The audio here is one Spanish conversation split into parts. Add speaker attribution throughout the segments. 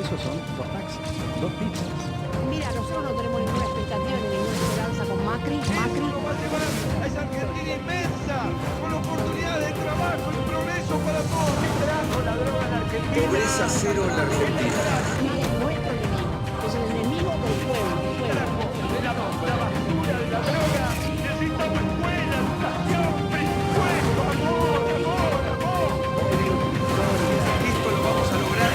Speaker 1: pesos son 2 taxis, 2 pizzas.
Speaker 2: Mira, nosotros no tenemos ninguna expectativa ni ninguna esperanza con Macri.
Speaker 3: Macri lo va a llevar a esa Argentina inmensa, con oportunidades de trabajo y progreso para todos. Liderazgo la droga en Argentina.
Speaker 4: Pobreza cero en la Argentina.
Speaker 2: Macri es nuestro enemigo, es el enemigo del pueblo.
Speaker 3: De la basura de la droga, necesitamos escuela, educación, presupuesto, amor.
Speaker 4: Esto lo vamos a lograr.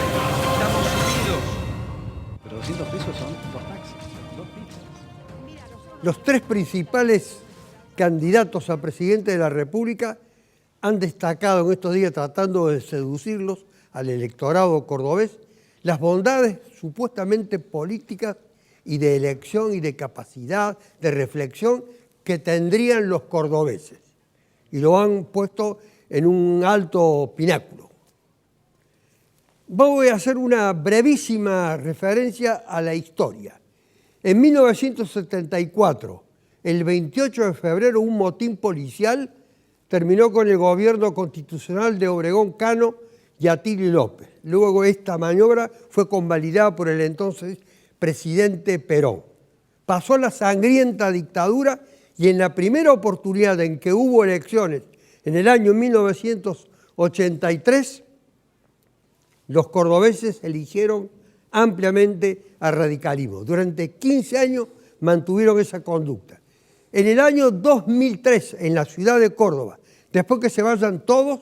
Speaker 4: Estamos unidos.
Speaker 1: Pero 200 pesos son 2 taxis, 2 pizzas.
Speaker 5: Los tres principales candidatos a presidente de la República han destacado en estos días, tratando de seducirlos al electorado cordobés, las bondades supuestamente políticas y de elección y de capacidad de reflexión que tendrían los cordobeses. Y lo han puesto en un alto pináculo. Voy a hacer una brevísima referencia a la historia. En 1974, el 28 de febrero, un motín policial terminó con el gobierno constitucional de Obregón Cano y Atilio López. Luego esta maniobra fue convalidada por el entonces presidente Perón. Pasó la sangrienta dictadura y en la primera oportunidad en que hubo elecciones, en el año 1983, los cordobeses eligieron ampliamente al radicalismo. Durante 15 años mantuvieron esa conducta. En el año 2003, en la ciudad de Córdoba, después que se vayan todos,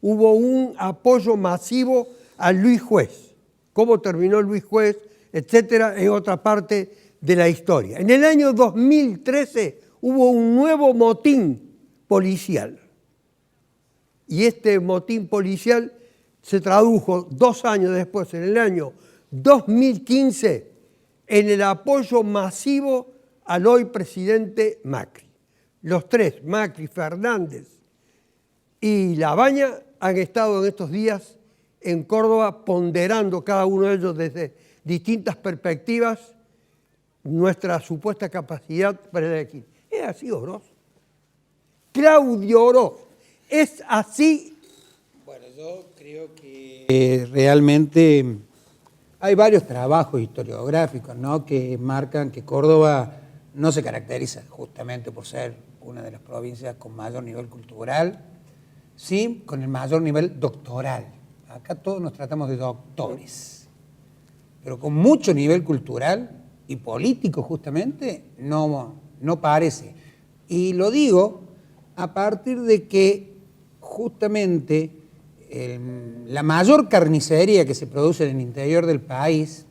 Speaker 5: hubo un apoyo masivo a Luis Juez. Cómo terminó Luis Juez, etcétera, es otra parte de la historia. En el año 2013 hubo un nuevo motín policial. Y este motín policial se tradujo 2 años después, en el año 2015, en el apoyo masivo al hoy presidente Macri. Los tres, Macri, Fernández y Labaña, han estado en estos días en Córdoba ponderando cada uno de ellos desde distintas perspectivas nuestra supuesta capacidad para elegir. ¿Es así, Oroz? Claudio Oroz, ¿es así?
Speaker 6: Bueno, yo creo que realmente hay varios trabajos historiográficos, ¿no?, que marcan que Córdoba no se caracteriza justamente por ser una de las provincias con mayor nivel cultural, sí, con el mayor nivel doctoral. Acá todos nos tratamos de doctores, pero con mucho nivel cultural y político justamente no parece. Y lo digo a partir de que justamente la mayor carnicería que se produce en el interior del país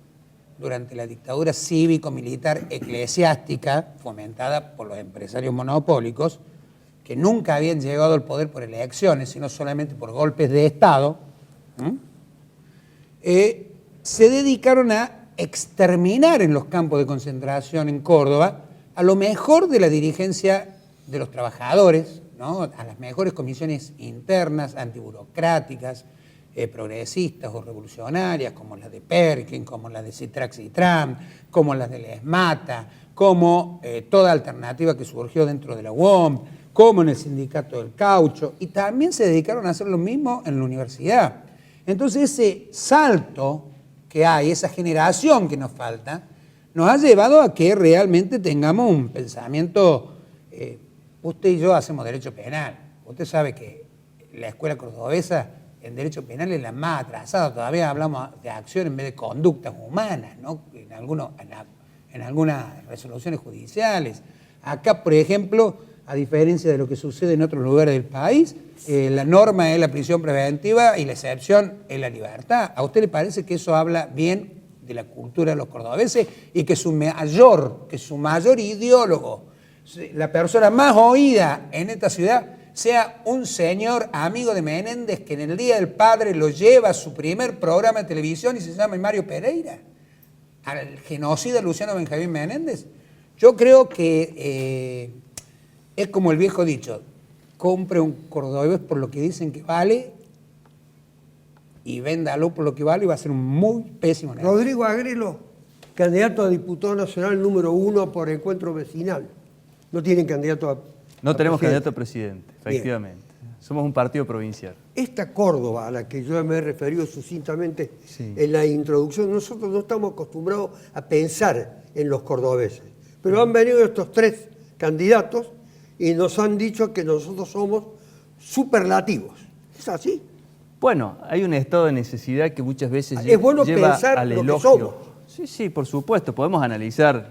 Speaker 6: durante la dictadura cívico-militar eclesiástica fomentada por los empresarios monopólicos, que nunca habían llegado al poder por elecciones, sino solamente por golpes de Estado, se dedicaron a exterminar en los campos de concentración en Córdoba a lo mejor de la dirigencia de los trabajadores, ¿no?, a las mejores comisiones internas, antiburocráticas, progresistas o revolucionarias, como las de Perkin, como las de Citrax-Citram, como las de la ESMATA, como toda alternativa que surgió dentro de la UOM, como en el sindicato del caucho, y también se dedicaron a hacer lo mismo en la universidad. Entonces ese salto que hay, esa generación que nos falta, nos ha llevado a que realmente tengamos un pensamiento. Usted y yo hacemos derecho penal. Usted sabe que la escuela cordobesa en derecho penal es la más atrasada. Todavía hablamos de acción en vez de conductas humanas, ¿no?, en algunas resoluciones judiciales. Acá, por ejemplo, a diferencia de lo que sucede en otros lugares del país, la norma es la prisión preventiva y la excepción es la libertad. ¿A usted le parece que eso habla bien de la cultura de los cordobeses y que su mayor ideólogo, la persona más oída en esta ciudad, sea un señor amigo de Menéndez que en el Día del Padre lo lleva a su primer programa de televisión y se llama Mario Pereira, al genocida Luciano Benjamín Menéndez? Yo creo que es como el viejo dicho: compre un cordobés por lo que dicen que vale y véndalo por lo que vale, y va a ser un muy pésimo negocio.
Speaker 5: Rodrigo Agrelo, candidato a diputado nacional número 1 por Encuentro Vecinal. No tienen candidato a
Speaker 7: No tenemos
Speaker 5: presidente.
Speaker 7: candidato a presidente, efectivamente.
Speaker 1: Somos un partido provincial.
Speaker 5: Esta Córdoba a la que yo me he referido sucintamente
Speaker 1: Sí.
Speaker 5: en la introducción, nosotros no estamos acostumbrados a pensar en los cordobeses, pero han venido estos 3 candidatos y nos han dicho que nosotros somos superlativos. ¿Es así?
Speaker 1: Bueno, hay un estado de necesidad que muchas veces
Speaker 5: Es bueno
Speaker 1: lleva
Speaker 5: pensar
Speaker 1: al
Speaker 5: lo que
Speaker 1: elogio.
Speaker 5: somos.
Speaker 1: Sí, por supuesto, podemos analizar.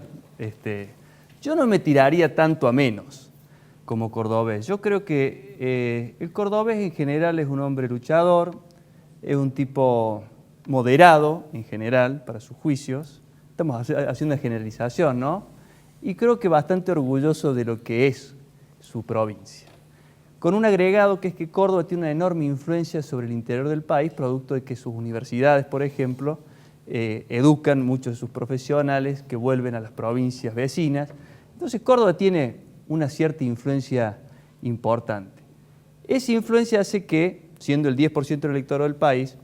Speaker 1: Yo no me tiraría tanto a menos como cordobés. Yo creo que el cordobés en general es un hombre luchador, es un tipo moderado en general para sus juicios. Estamos haciendo una generalización, ¿no? Y creo que bastante orgulloso de lo que es su provincia. Con un agregado que es que Córdoba tiene una enorme influencia sobre el interior del país, producto de que sus universidades, por ejemplo, educan muchos de sus profesionales que vuelven a las provincias vecinas. Entonces Córdoba tiene una cierta influencia importante. Esa influencia hace que, siendo el 10% del electorado del país,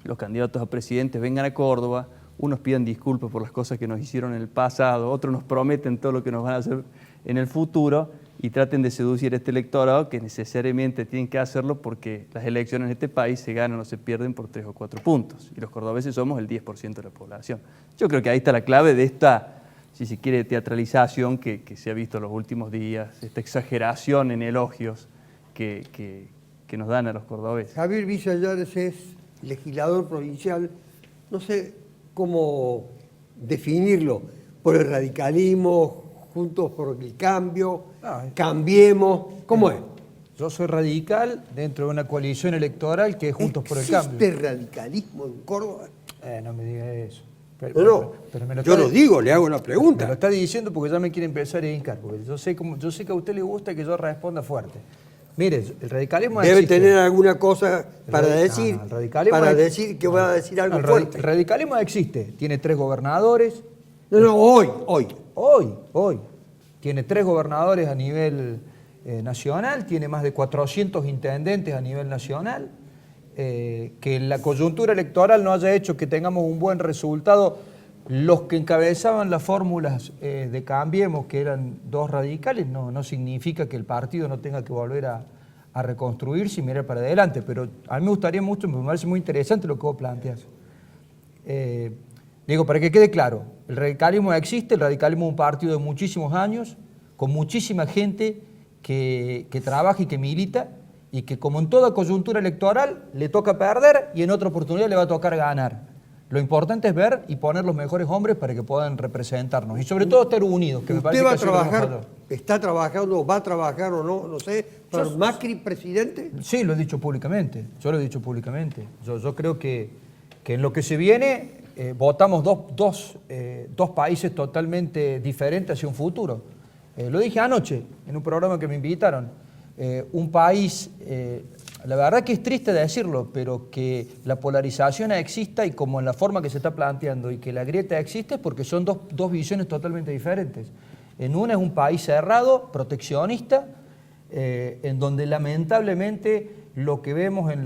Speaker 1: los candidatos a presidentes vengan a Córdoba, unos pidan disculpas por las cosas que nos hicieron en el pasado, otros nos prometen todo lo que nos van a hacer en el futuro y traten de seducir a este electorado que necesariamente tienen que hacerlo porque las elecciones en este país se ganan o se pierden por 3 o 4 puntos y los cordobeses somos el 10% de la población. Yo creo que ahí está la clave de esta, si se quiere, teatralización que se ha visto en los últimos días, esta exageración en elogios que nos dan a los cordobeses.
Speaker 5: Javier Villallares es legislador provincial, no sé cómo definirlo, por el radicalismo, Juntos por el Cambio, Cambiemos, ¿cómo es?
Speaker 7: Yo soy radical dentro de una coalición electoral que es Juntos por el Cambio.
Speaker 5: ¿Existe radicalismo en Córdoba?
Speaker 7: No me digas eso.
Speaker 5: No, yo lo digo, le hago una
Speaker 7: Me
Speaker 5: pregunta.
Speaker 7: lo está diciendo porque ya me quiere empezar a hincar, porque yo sé que a usted le gusta que yo responda fuerte. Mire, el radicalismo
Speaker 5: Debe
Speaker 7: existe.
Speaker 5: tener alguna cosa para
Speaker 7: El
Speaker 5: decir,
Speaker 7: el radicalismo
Speaker 5: para
Speaker 7: ex-
Speaker 5: decir que va a decir algo
Speaker 7: el
Speaker 5: fuerte.
Speaker 7: radicalismo existe. Tiene 3 gobernadores.
Speaker 5: No, hoy.
Speaker 7: Hoy. Tiene 3 gobernadores a nivel nacional, tiene más de 400 intendentes a nivel nacional. Que la coyuntura electoral no haya hecho que tengamos un buen resultado. Los que encabezaban las fórmulas de Cambiemos, que eran 2 radicales, no significa que el partido no tenga que volver a reconstruirse y mirar para adelante. Pero a mí me gustaría mucho, me parece muy interesante lo que vos planteas. Digo, para que quede claro, el radicalismo existe, el radicalismo es un partido de muchísimos años, con muchísima gente que trabaja y que milita, y que como en toda coyuntura electoral le toca perder y en otra oportunidad le va a tocar ganar. Lo importante es ver y poner los mejores hombres para que puedan representarnos y sobre todo estar unidos. Que me
Speaker 5: ¿Usted
Speaker 7: parece
Speaker 5: va a
Speaker 7: que eso es lo que nos
Speaker 5: trabajar,
Speaker 7: falta.
Speaker 5: está trabajando, va a trabajar o no, no sé, para Macri presidente?
Speaker 7: Sí, lo he dicho públicamente. Yo lo he dicho públicamente. Yo creo que en lo que se viene votamos dos países totalmente diferentes hacia un futuro. Lo dije anoche en un programa que me invitaron. Un país, la verdad que es triste decirlo, pero que la polarización exista y como en la forma que se está planteando y que la grieta existe es porque son dos visiones totalmente diferentes. En una es un país cerrado, proteccionista, en donde lamentablemente lo que vemos en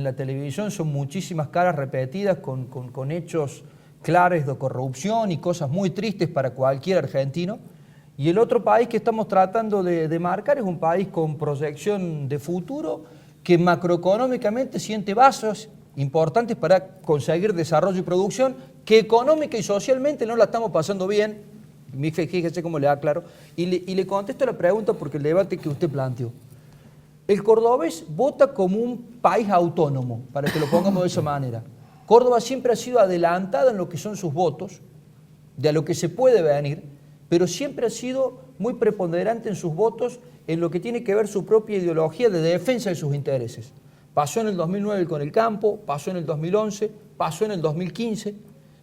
Speaker 7: la televisión son muchísimas caras repetidas con hechos claros de corrupción y cosas muy tristes para cualquier argentino. Y el otro país que estamos tratando de marcar es un país con proyección de futuro que macroeconómicamente siente bases importantes para conseguir desarrollo y producción, que económica y socialmente no la estamos pasando bien. Fíjese cómo le aclaro. Y le contesto la pregunta porque el debate que usted planteó. El cordobés vota como un país autónomo, para que lo pongamos de esa manera. Córdoba siempre ha sido adelantada en lo que son sus votos, de a lo que se puede venir, pero siempre ha sido muy preponderante en sus votos en lo que tiene que ver su propia ideología de defensa de sus intereses. Pasó en el 2009 con el campo, pasó en el 2011, pasó en el 2015.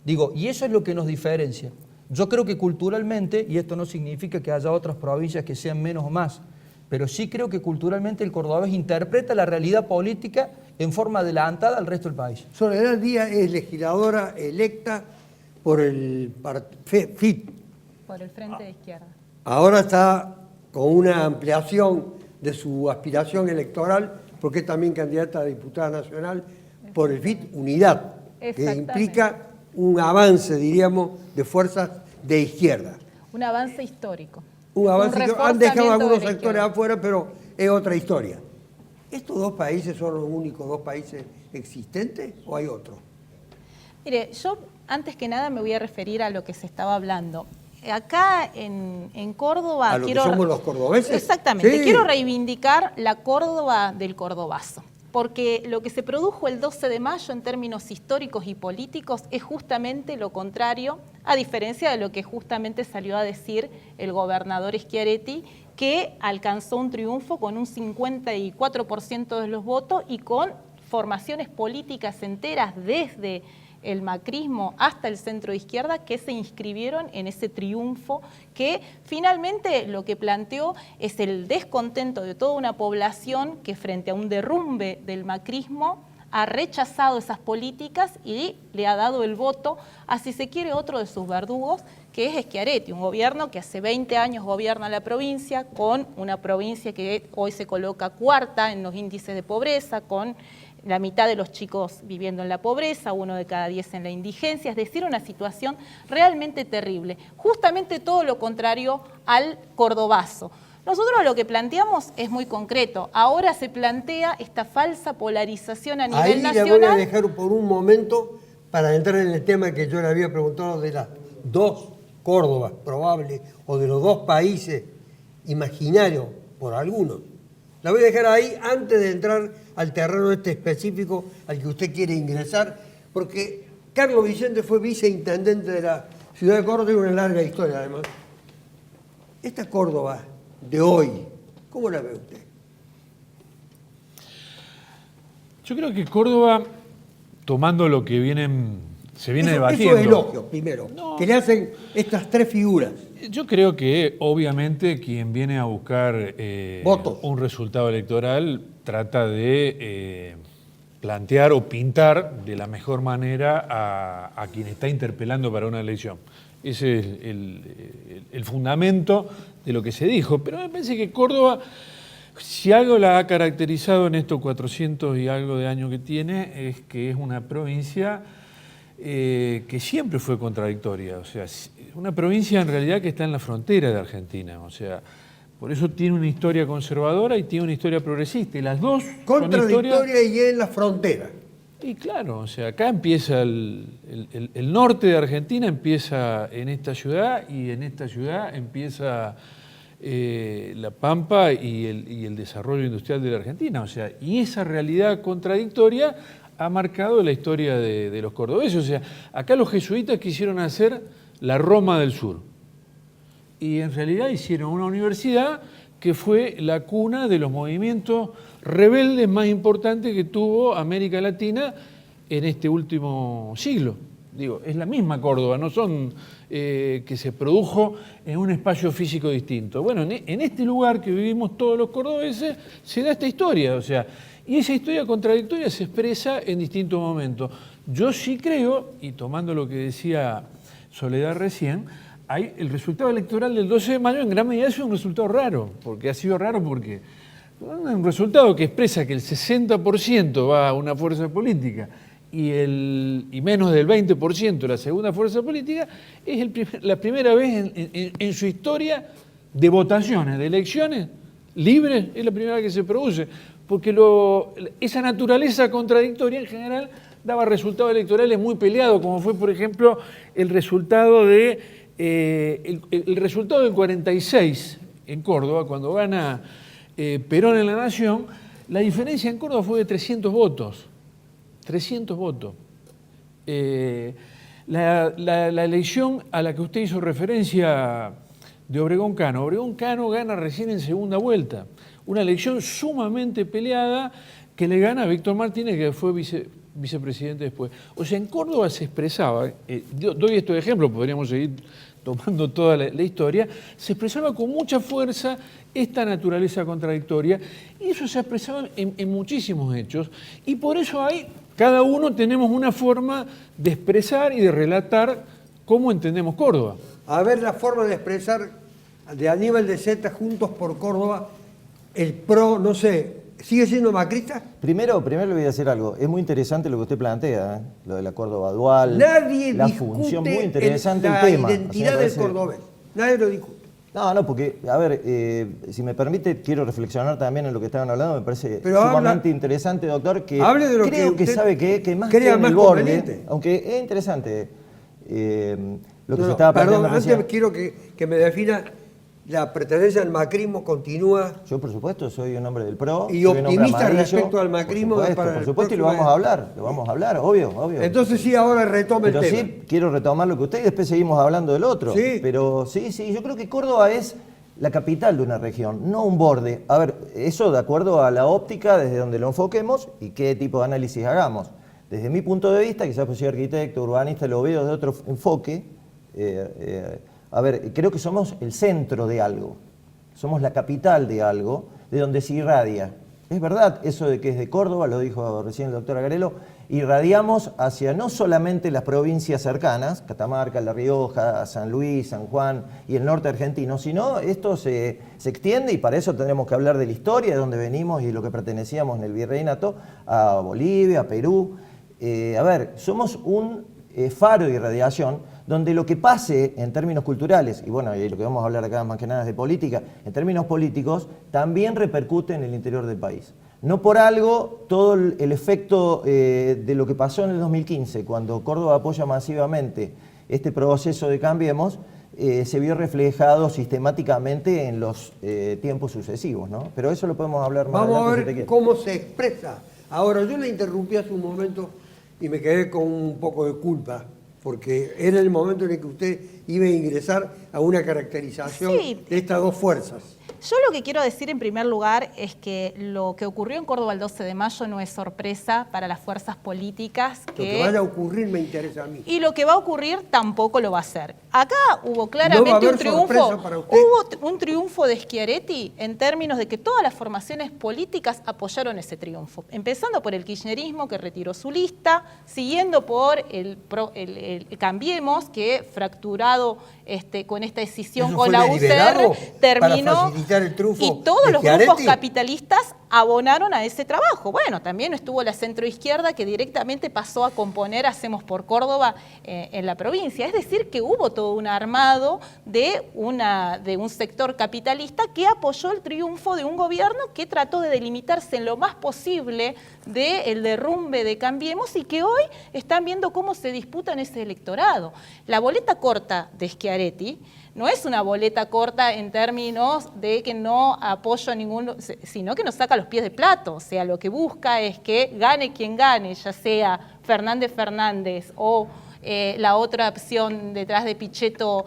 Speaker 7: Digo, y eso es lo que nos diferencia. Yo creo que culturalmente, y esto no significa que haya otras provincias que sean menos o más, pero sí creo que culturalmente el cordobés interpreta la realidad política en forma adelantada al resto del país.
Speaker 5: Soledad Díaz es legisladora electa por el FIT.
Speaker 8: Por el Frente de Izquierda.
Speaker 5: Ahora está con una ampliación de su aspiración electoral, porque es también candidata a diputada nacional por el FIT Unidad, que implica un avance, diríamos, de fuerzas de izquierda.
Speaker 8: Un avance histórico.
Speaker 5: Un avance que han dejado algunos sectores
Speaker 8: izquierda.
Speaker 5: afuera, pero es otra historia. ¿Estos dos países son los únicos dos países existentes o hay otros?
Speaker 8: Mire, yo antes que nada me voy a referir a lo que se estaba hablando. Acá en Córdoba...
Speaker 5: ¿A lo que somos los cordobeses?
Speaker 8: Exactamente.
Speaker 5: Sí.
Speaker 8: Quiero reivindicar la Córdoba del cordobazo. Porque lo que se produjo el 12 de mayo en términos históricos y políticos es justamente lo contrario, a diferencia de lo que justamente salió a decir el gobernador Schiaretti, que alcanzó un triunfo con un 54% de los votos y con formaciones políticas enteras desde el macrismo hasta el centro de izquierda que se inscribieron en ese triunfo que finalmente lo que planteó es el descontento de toda una población que frente a un derrumbe del macrismo ha rechazado esas políticas y le ha dado el voto a, si se quiere, otro de sus verdugos, que es Schiaretti, un gobierno que hace 20 años gobierna la provincia, con una provincia que hoy se coloca cuarta en los índices de pobreza, con la mitad de los chicos viviendo en la pobreza, 1 de cada 10 en la indigencia, es decir, una situación realmente terrible. Justamente todo lo contrario al cordobazo. Nosotros lo que planteamos es muy concreto. Ahora se plantea esta falsa polarización a nivel
Speaker 5: Ahí
Speaker 8: nacional.
Speaker 5: le voy a dejar por un momento para entrar en el tema que yo le había preguntado de las dos Córdobas probables o de los dos países imaginarios por algunos. La voy a dejar ahí antes de entrar al terreno este específico al que usted quiere ingresar, porque Carlos Vicente fue viceintendente de la ciudad de Córdoba, tiene una larga historia además. Esta Córdoba de hoy, ¿cómo la ve usted?
Speaker 9: Yo creo que Córdoba, tomando lo que se viene debatiendo...
Speaker 5: Eso es elogio, primero, que le hacen estas tres figuras.
Speaker 9: Yo creo que, obviamente, quien viene a buscar
Speaker 5: votos,
Speaker 9: un resultado electoral trata de plantear o pintar de la mejor manera a quien está interpelando para una elección. Ese es el fundamento de lo que se dijo. Pero me parece que Córdoba, si algo la ha caracterizado en estos 400 y algo de años que tiene, es que es una provincia que siempre fue contradictoria. O sea, una provincia en realidad que está en la frontera de Argentina. O sea, por eso tiene una historia conservadora y tiene una historia progresista. Y las dos
Speaker 5: contradictoria y en la frontera.
Speaker 9: Y claro, o sea, acá empieza el norte de Argentina, empieza en esta ciudad, y en esta ciudad empieza La Pampa y el desarrollo industrial de la Argentina. O sea, y esa realidad contradictoria ha marcado la historia de los cordobeses. O sea, acá los jesuitas quisieron hacer la Roma del Sur. Y en realidad hicieron una universidad que fue la cuna de los movimientos rebeldes más importantes que tuvo América Latina en este último siglo. Digo, es la misma Córdoba, no son que se produjo en un espacio físico distinto. Bueno, en este lugar que vivimos todos los cordobeses se da esta historia, o sea, y esa historia contradictoria se expresa en distintos momentos. Yo sí creo, y tomando lo que decía Soledad recién, el resultado electoral del 12 de mayo en gran medida es un resultado raro, porque ha sido raro porque un resultado que expresa que el 60% va a una fuerza política y menos del 20% la segunda fuerza política, es la primera vez en su historia de votaciones, de elecciones libres, es la primera vez que se produce, porque esa naturaleza contradictoria en general daba resultados electorales muy peleados, como fue, por ejemplo, el resultado el resultado del 46 en Córdoba, cuando gana Perón en la Nación. La diferencia en Córdoba fue de 300 votos. 300 votos. La elección a la que usted hizo referencia de Obregón Cano. Obregón Cano gana recién en segunda vuelta. Una elección sumamente peleada que le gana a Víctor Martínez, que fue vicepresidente después. O sea, en Córdoba se expresaba, doy estos ejemplos, podríamos seguir tomando toda la historia, se expresaba con mucha fuerza esta naturaleza contradictoria, y eso se ha expresado en muchísimos hechos, y por eso cada uno tenemos una forma de expresar y de relatar cómo entendemos Córdoba.
Speaker 5: A ver la forma de expresar de Aníbal de Zeta, Juntos por Córdoba, el PRO, no sé, ¿sigue siendo macrista?
Speaker 10: Primero le voy a decir algo. Es muy interesante lo que usted plantea, lo de la Córdoba dual.
Speaker 5: Nadie
Speaker 10: la
Speaker 5: discute
Speaker 10: función muy interesante
Speaker 5: la
Speaker 10: el tema.
Speaker 5: identidad del cordobés. Nadie lo discute.
Speaker 10: No, porque, a ver, si me permite, quiero reflexionar también en lo que estaban hablando, me parece
Speaker 5: Pero
Speaker 10: sumamente interesante, doctor, que
Speaker 5: hable de lo
Speaker 10: creo
Speaker 5: que
Speaker 10: que
Speaker 5: usted
Speaker 10: sabe que más
Speaker 5: crea
Speaker 10: que en
Speaker 5: más
Speaker 10: el borde,
Speaker 5: conveniente.
Speaker 10: aunque es interesante lo que
Speaker 5: No,
Speaker 10: se estaba
Speaker 5: perdón,
Speaker 10: planteando
Speaker 5: antes
Speaker 10: recién.
Speaker 5: quiero que me defina la pertenencia al macrismo continúa.
Speaker 10: Yo, por supuesto, soy un hombre del PRO.
Speaker 5: Y
Speaker 10: soy un hombre
Speaker 5: optimista
Speaker 10: amarillo,
Speaker 5: respecto al macrismo
Speaker 10: Por
Speaker 5: para el
Speaker 10: supuesto, y lo
Speaker 5: próximo
Speaker 10: vamos a hablar, obvio.
Speaker 5: Entonces sí, ahora retome el
Speaker 10: Pero
Speaker 5: tema.
Speaker 10: sí, quiero retomar lo que usted y después seguimos hablando del otro.
Speaker 5: Sí.
Speaker 10: Pero sí, yo creo que Córdoba es la capital de una región, no un borde. A ver, eso de acuerdo a la óptica desde donde lo enfoquemos y qué tipo de análisis hagamos. Desde mi punto de vista, quizás pues soy arquitecto, urbanista, lo veo de otro enfoque. A ver, creo que somos el centro de algo. Somos la capital de algo, de donde se irradia. Es verdad eso de que es de Córdoba, lo dijo recién el doctor Agrelo, irradiamos hacia no solamente las provincias cercanas, Catamarca, La Rioja, San Luis, San Juan y el norte argentino, sino esto se extiende y para eso tendremos que hablar de la historia, de dónde venimos y lo que pertenecíamos en el virreinato, a Bolivia, a Perú. A ver, somos un faro de irradiación donde lo que pase en términos culturales, y bueno, y lo que vamos a hablar acá más que nada es de política, en términos políticos, también repercute en el interior del país. No por algo todo el efecto de lo que pasó en el 2015, cuando Córdoba apoya masivamente este proceso de Cambiemos, se vio reflejado sistemáticamente en los tiempos sucesivos, ¿no? Pero eso lo podemos hablar más
Speaker 5: Vamos a
Speaker 10: adelante.
Speaker 5: ver cómo se expresa. Ahora, yo le interrumpí hace un momento y me quedé con un poco de culpa, porque era el momento en el que usted iba a ingresar a una caracterización de estas dos fuerzas.
Speaker 8: Yo lo que quiero decir en primer lugar es que lo que ocurrió en Córdoba el 12 de mayo no es sorpresa para las fuerzas políticas.
Speaker 5: Lo que vaya a ocurrir me interesa a mí.
Speaker 8: Y lo que va a ocurrir tampoco lo va a hacer. Acá hubo claramente un triunfo. Hubo un triunfo de Schiaretti en términos de que todas las formaciones políticas apoyaron ese triunfo. Empezando por el kirchnerismo, que retiró su lista, siguiendo por el Cambiemos, que fracturado con esta decisión con la UCR, terminó. Y todos los grupos capitalistas abonaron a ese trabajo. Bueno, también estuvo la centroizquierda que directamente pasó a componer Hacemos por Córdoba en la provincia. Es decir, que hubo todo un armado de un sector capitalista que apoyó el triunfo de un gobierno que trató de delimitarse en lo más posible del derrumbe de Cambiemos y que hoy están viendo cómo se disputan ese electorado. La boleta corta de Schiaretti no es una boleta corta en términos de que no apoyo a ninguno, sino que nos saca los pies de plato. O sea, lo que busca es que gane quien gane, ya sea Fernández o la otra opción detrás de Pichetto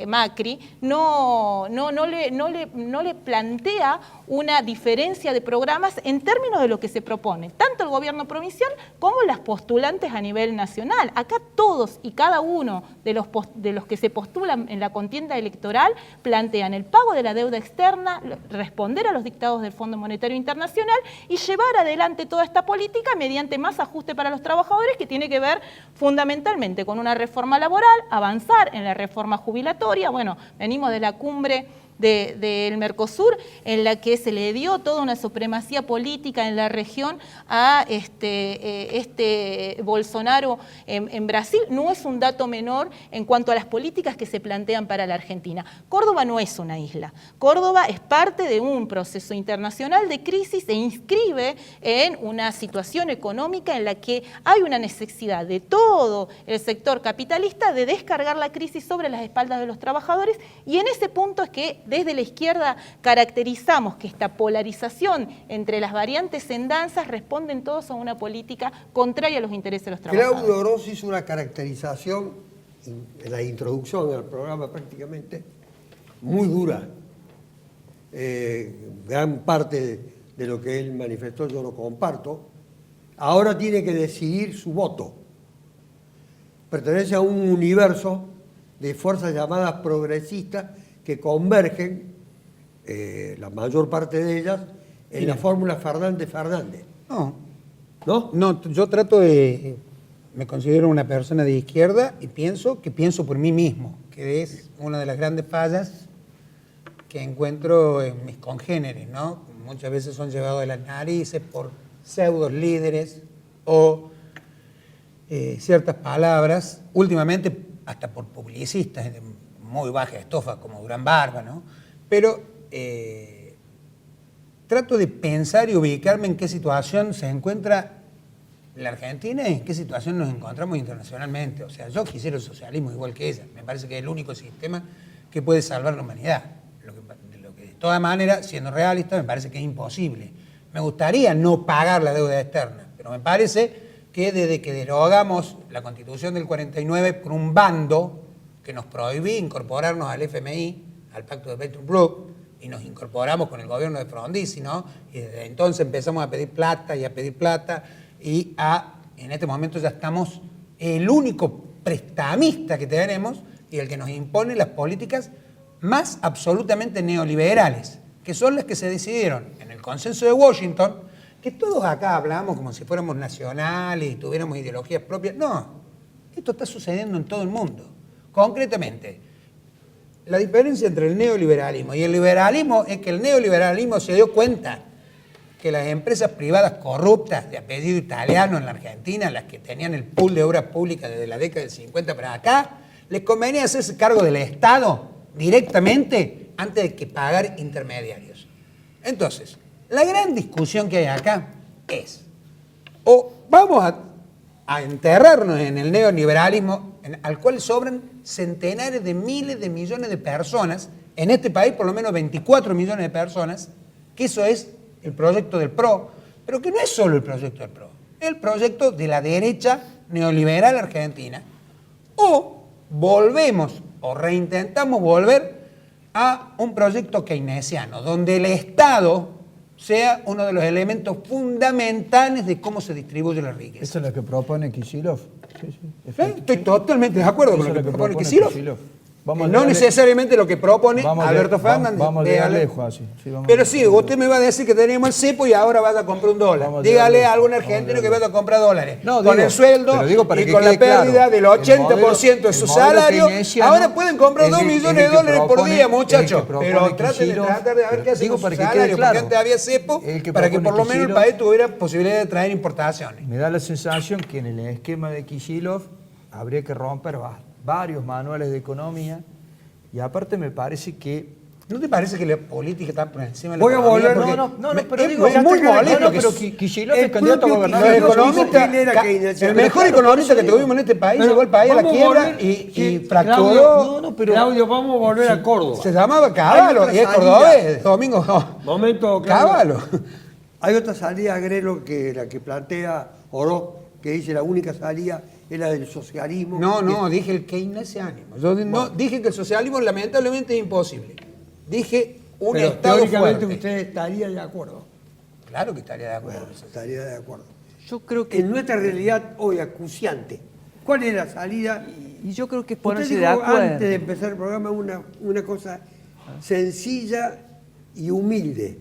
Speaker 8: Macri, no le plantea una diferencia de programas en términos de lo que se propone, tanto el gobierno provincial como las postulantes a nivel nacional. Acá todos y cada uno de los que se postulan en la contienda electoral plantean el pago de la deuda externa, responder a los dictados del Fondo Monetario Internacional y llevar adelante toda esta política mediante más ajuste para los trabajadores, que tiene que ver fundamentalmente con una reforma laboral, avanzar en la reforma jubilatoria. Bueno, venimos de la cumbre del Mercosur, en la que se le dio toda una supremacía política en la región a Bolsonaro en Brasil. No es un dato menor en cuanto a las políticas que se plantean para la Argentina. Córdoba no es una isla. Córdoba es parte de un proceso internacional de crisis, se inscribe en una situación económica en la que hay una necesidad de todo el sector capitalista de descargar la crisis sobre las espaldas de los trabajadores, y en ese punto es que desde la izquierda caracterizamos que esta polarización entre las variantes en danzas responden todos a una política contraria a los intereses de los trabajadores.
Speaker 5: Claudio Oroz hizo una caracterización en la introducción al programa prácticamente muy dura. Gran parte de lo que él manifestó yo lo comparto. Ahora tiene que decidir su voto. Pertenece a un universo de fuerzas llamadas progresistas que convergen, la mayor parte de ellas, en la fórmula Fernández-Fernández.
Speaker 6: No, yo me considero una persona de izquierda y pienso por mí mismo, que es una de las grandes fallas que encuentro en mis congéneres, ¿no? Muchas veces son llevados de las narices por pseudos líderes o ciertas palabras, últimamente hasta por publicistas muy baja estofa como Durán Barba, ¿no? Pero trato de pensar y ubicarme en qué situación se encuentra la Argentina y en qué situación nos encontramos internacionalmente. O sea, yo quisiera el socialismo igual que ella. Me parece que es el único sistema que puede salvar la humanidad. Lo que de todas maneras, siendo realista, me parece que es imposible. Me gustaría no pagar la deuda externa, pero me parece que desde que derogamos la Constitución del 49 por un bando que nos prohibía incorporarnos al FMI, al Pacto de Bretton-Woods, y nos incorporamos con el gobierno de Frondizi, ¿no? Y desde entonces empezamos a pedir plata y a pedir plata, y en este momento ya estamos el único prestamista que tenemos y el que nos impone las políticas más absolutamente neoliberales, que son las que se decidieron en el consenso de Washington, que todos acá hablamos como si fuéramos nacionales y tuviéramos ideologías propias. No, esto está sucediendo en todo el mundo. Concretamente, la diferencia entre el neoliberalismo y el liberalismo es que el neoliberalismo se dio cuenta que las empresas privadas corruptas de apellido italiano en la Argentina, las que tenían el pool de obras públicas desde la década del 50 para acá, les convenía hacerse cargo del Estado directamente antes de que pagar intermediarios. Entonces, la gran discusión que hay acá es, o vamos a enterrarnos en el neoliberalismo, al cual sobran centenares de miles de millones de personas, en este país por lo menos 24 millones de personas, que eso es el proyecto del PRO, pero que no es solo el proyecto del PRO, es el proyecto de la derecha neoliberal argentina, o volvemos o reintentamos volver a un proyecto keynesiano, donde el Estado sea uno de los elementos fundamentales de cómo se distribuye la riqueza.
Speaker 7: ¿Eso es lo que propone Kicillof? Sí,
Speaker 6: Estoy totalmente de acuerdo con lo que propone Kicillof. No necesariamente lo que propone Alberto Fernández.
Speaker 7: Vamos a llegar lejos así.
Speaker 6: Pero sí, usted me va a decir que teníamos el cepo y ahora vas a comprar un dólar. Dígale a algún argentino que vaya a comprar dólares. Con el sueldo y con la pérdida del 80% de su salario, ahora pueden comprar 2 millones de dólares por día, muchachos. Pero traten de tratar de ver qué hacen con su salario, porque antes había cepo para que por lo menos el país tuviera posibilidad de traer importaciones.
Speaker 7: Me da la sensación que en el esquema de Kicillof habría que romper varios manuales de economía, y aparte me parece que...
Speaker 6: ¿No te parece que la política está por encima de la
Speaker 5: Voy a volver...
Speaker 6: pero digo, es muy molesto.
Speaker 7: Pero Kicillof es candidato a gobernador.
Speaker 6: El mejor economista que tuvimos en este país llegó al país a la quiebra y fracturó.
Speaker 5: Claudio, vamos a volver a Córdoba.
Speaker 6: Se llamaba Caballo y es cordobés, Domingo.
Speaker 5: Momento,
Speaker 6: Caballo.
Speaker 5: Hay otra salida, Agrelo, que la que plantea Oró, que dice la única salida es la del socialismo.
Speaker 6: No, dije el keynesianismo. Yo no dije que el socialismo lamentablemente es imposible. Dije un
Speaker 5: pero
Speaker 6: Estado
Speaker 5: teóricamente
Speaker 6: fuerte.
Speaker 5: usted estaría de acuerdo.
Speaker 6: Claro que estaría de acuerdo.
Speaker 5: Bueno, estaría de acuerdo.
Speaker 1: Yo creo que...
Speaker 5: En nuestra realidad hoy acuciante, ¿cuál es la salida?
Speaker 1: Y yo creo que es
Speaker 5: Usted
Speaker 1: ponerse
Speaker 5: dijo
Speaker 1: de acuerdo.
Speaker 5: antes de empezar el programa una cosa sencilla y humilde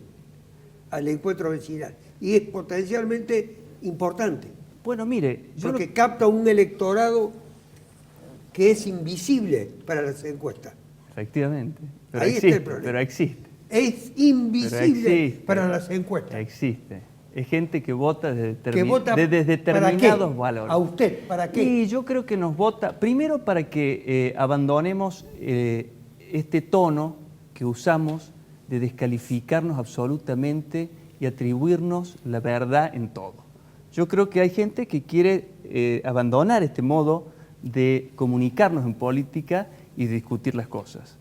Speaker 5: al encuentro vecinal. Y es potencialmente importante.
Speaker 1: Bueno, mire,
Speaker 5: Porque capta un electorado que es invisible para las encuestas.
Speaker 1: Efectivamente. Pero
Speaker 5: Ahí
Speaker 1: existe,
Speaker 5: está el problema.
Speaker 1: pero existe.
Speaker 5: Es invisible
Speaker 1: existe.
Speaker 5: para las encuestas.
Speaker 1: Existe. Es gente que vota desde,
Speaker 5: Que vota
Speaker 1: desde determinados
Speaker 5: ¿para qué?
Speaker 1: valores.
Speaker 5: ¿A usted? ¿Para qué?
Speaker 1: Y yo creo que nos vota, primero para que abandonemos este tono que usamos de descalificarnos absolutamente y atribuirnos la verdad en todo. Yo creo que hay gente que quiere abandonar este modo de comunicarnos en política y de discutir las cosas.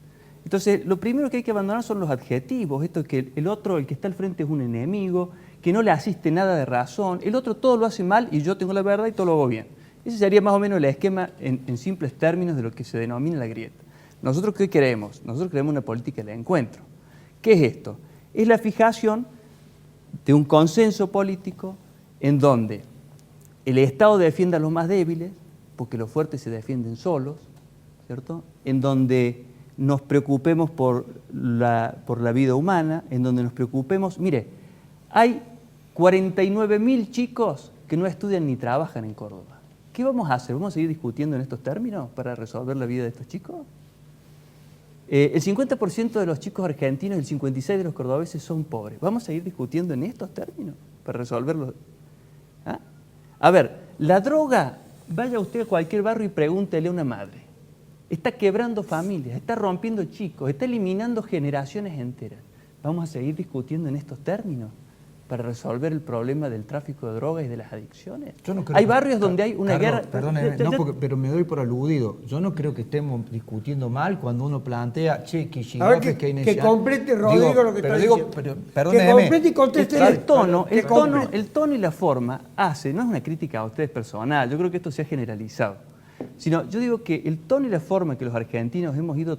Speaker 1: Entonces, lo primero que hay que abandonar son los adjetivos, esto que el otro, el que está al frente es un enemigo, que no le asiste nada de razón, el otro todo lo hace mal y yo tengo la verdad y todo lo hago bien. Ese sería más o menos el esquema en simples términos de lo que se denomina la grieta. ¿Nosotros qué queremos? Nosotros queremos una política del encuentro. ¿Qué es esto? Es la fijación de un consenso político en donde el Estado defienda a los más débiles, porque los fuertes se defienden solos, ¿cierto? En donde nos preocupemos por la vida humana, en donde nos preocupemos... Mire, hay 49.000 chicos que no estudian ni trabajan en Córdoba. ¿Qué vamos a hacer? ¿Vamos a seguir discutiendo en estos términos para resolver la vida de estos chicos? El 50% de los chicos argentinos y el 56% de los cordobeses son pobres. ¿Vamos a seguir discutiendo en estos términos para resolverlo? ¿Ah? A ver, la droga, vaya usted a cualquier barrio y pregúntele a una madre. está quebrando familias, está rompiendo chicos, está eliminando generaciones enteras. ¿Vamos a seguir discutiendo en estos términos para resolver el problema del tráfico de drogas y de las adicciones?
Speaker 7: Yo no creo
Speaker 1: Hay
Speaker 7: que-
Speaker 1: barrios donde hay una
Speaker 7: Carlos,
Speaker 1: guerra...
Speaker 7: Perdóneme, pero me doy por aludido. Yo no creo que estemos discutiendo mal cuando uno plantea, che,
Speaker 5: A ver,
Speaker 7: Kicillof es
Speaker 5: que
Speaker 7: keynesiano.
Speaker 5: complete Rodrigo lo que
Speaker 7: pero
Speaker 5: está
Speaker 7: digo,
Speaker 5: diciendo.
Speaker 7: pero,
Speaker 5: Que
Speaker 7: perdóneme.
Speaker 5: complete y conteste
Speaker 1: El
Speaker 5: él.
Speaker 1: tono,
Speaker 5: Que
Speaker 1: el, tono,
Speaker 5: complete.
Speaker 1: el tono y la forma hace, no es una crítica a ustedes personal, yo creo que esto se ha generalizado, sino yo digo que el tono y la forma que los argentinos hemos ido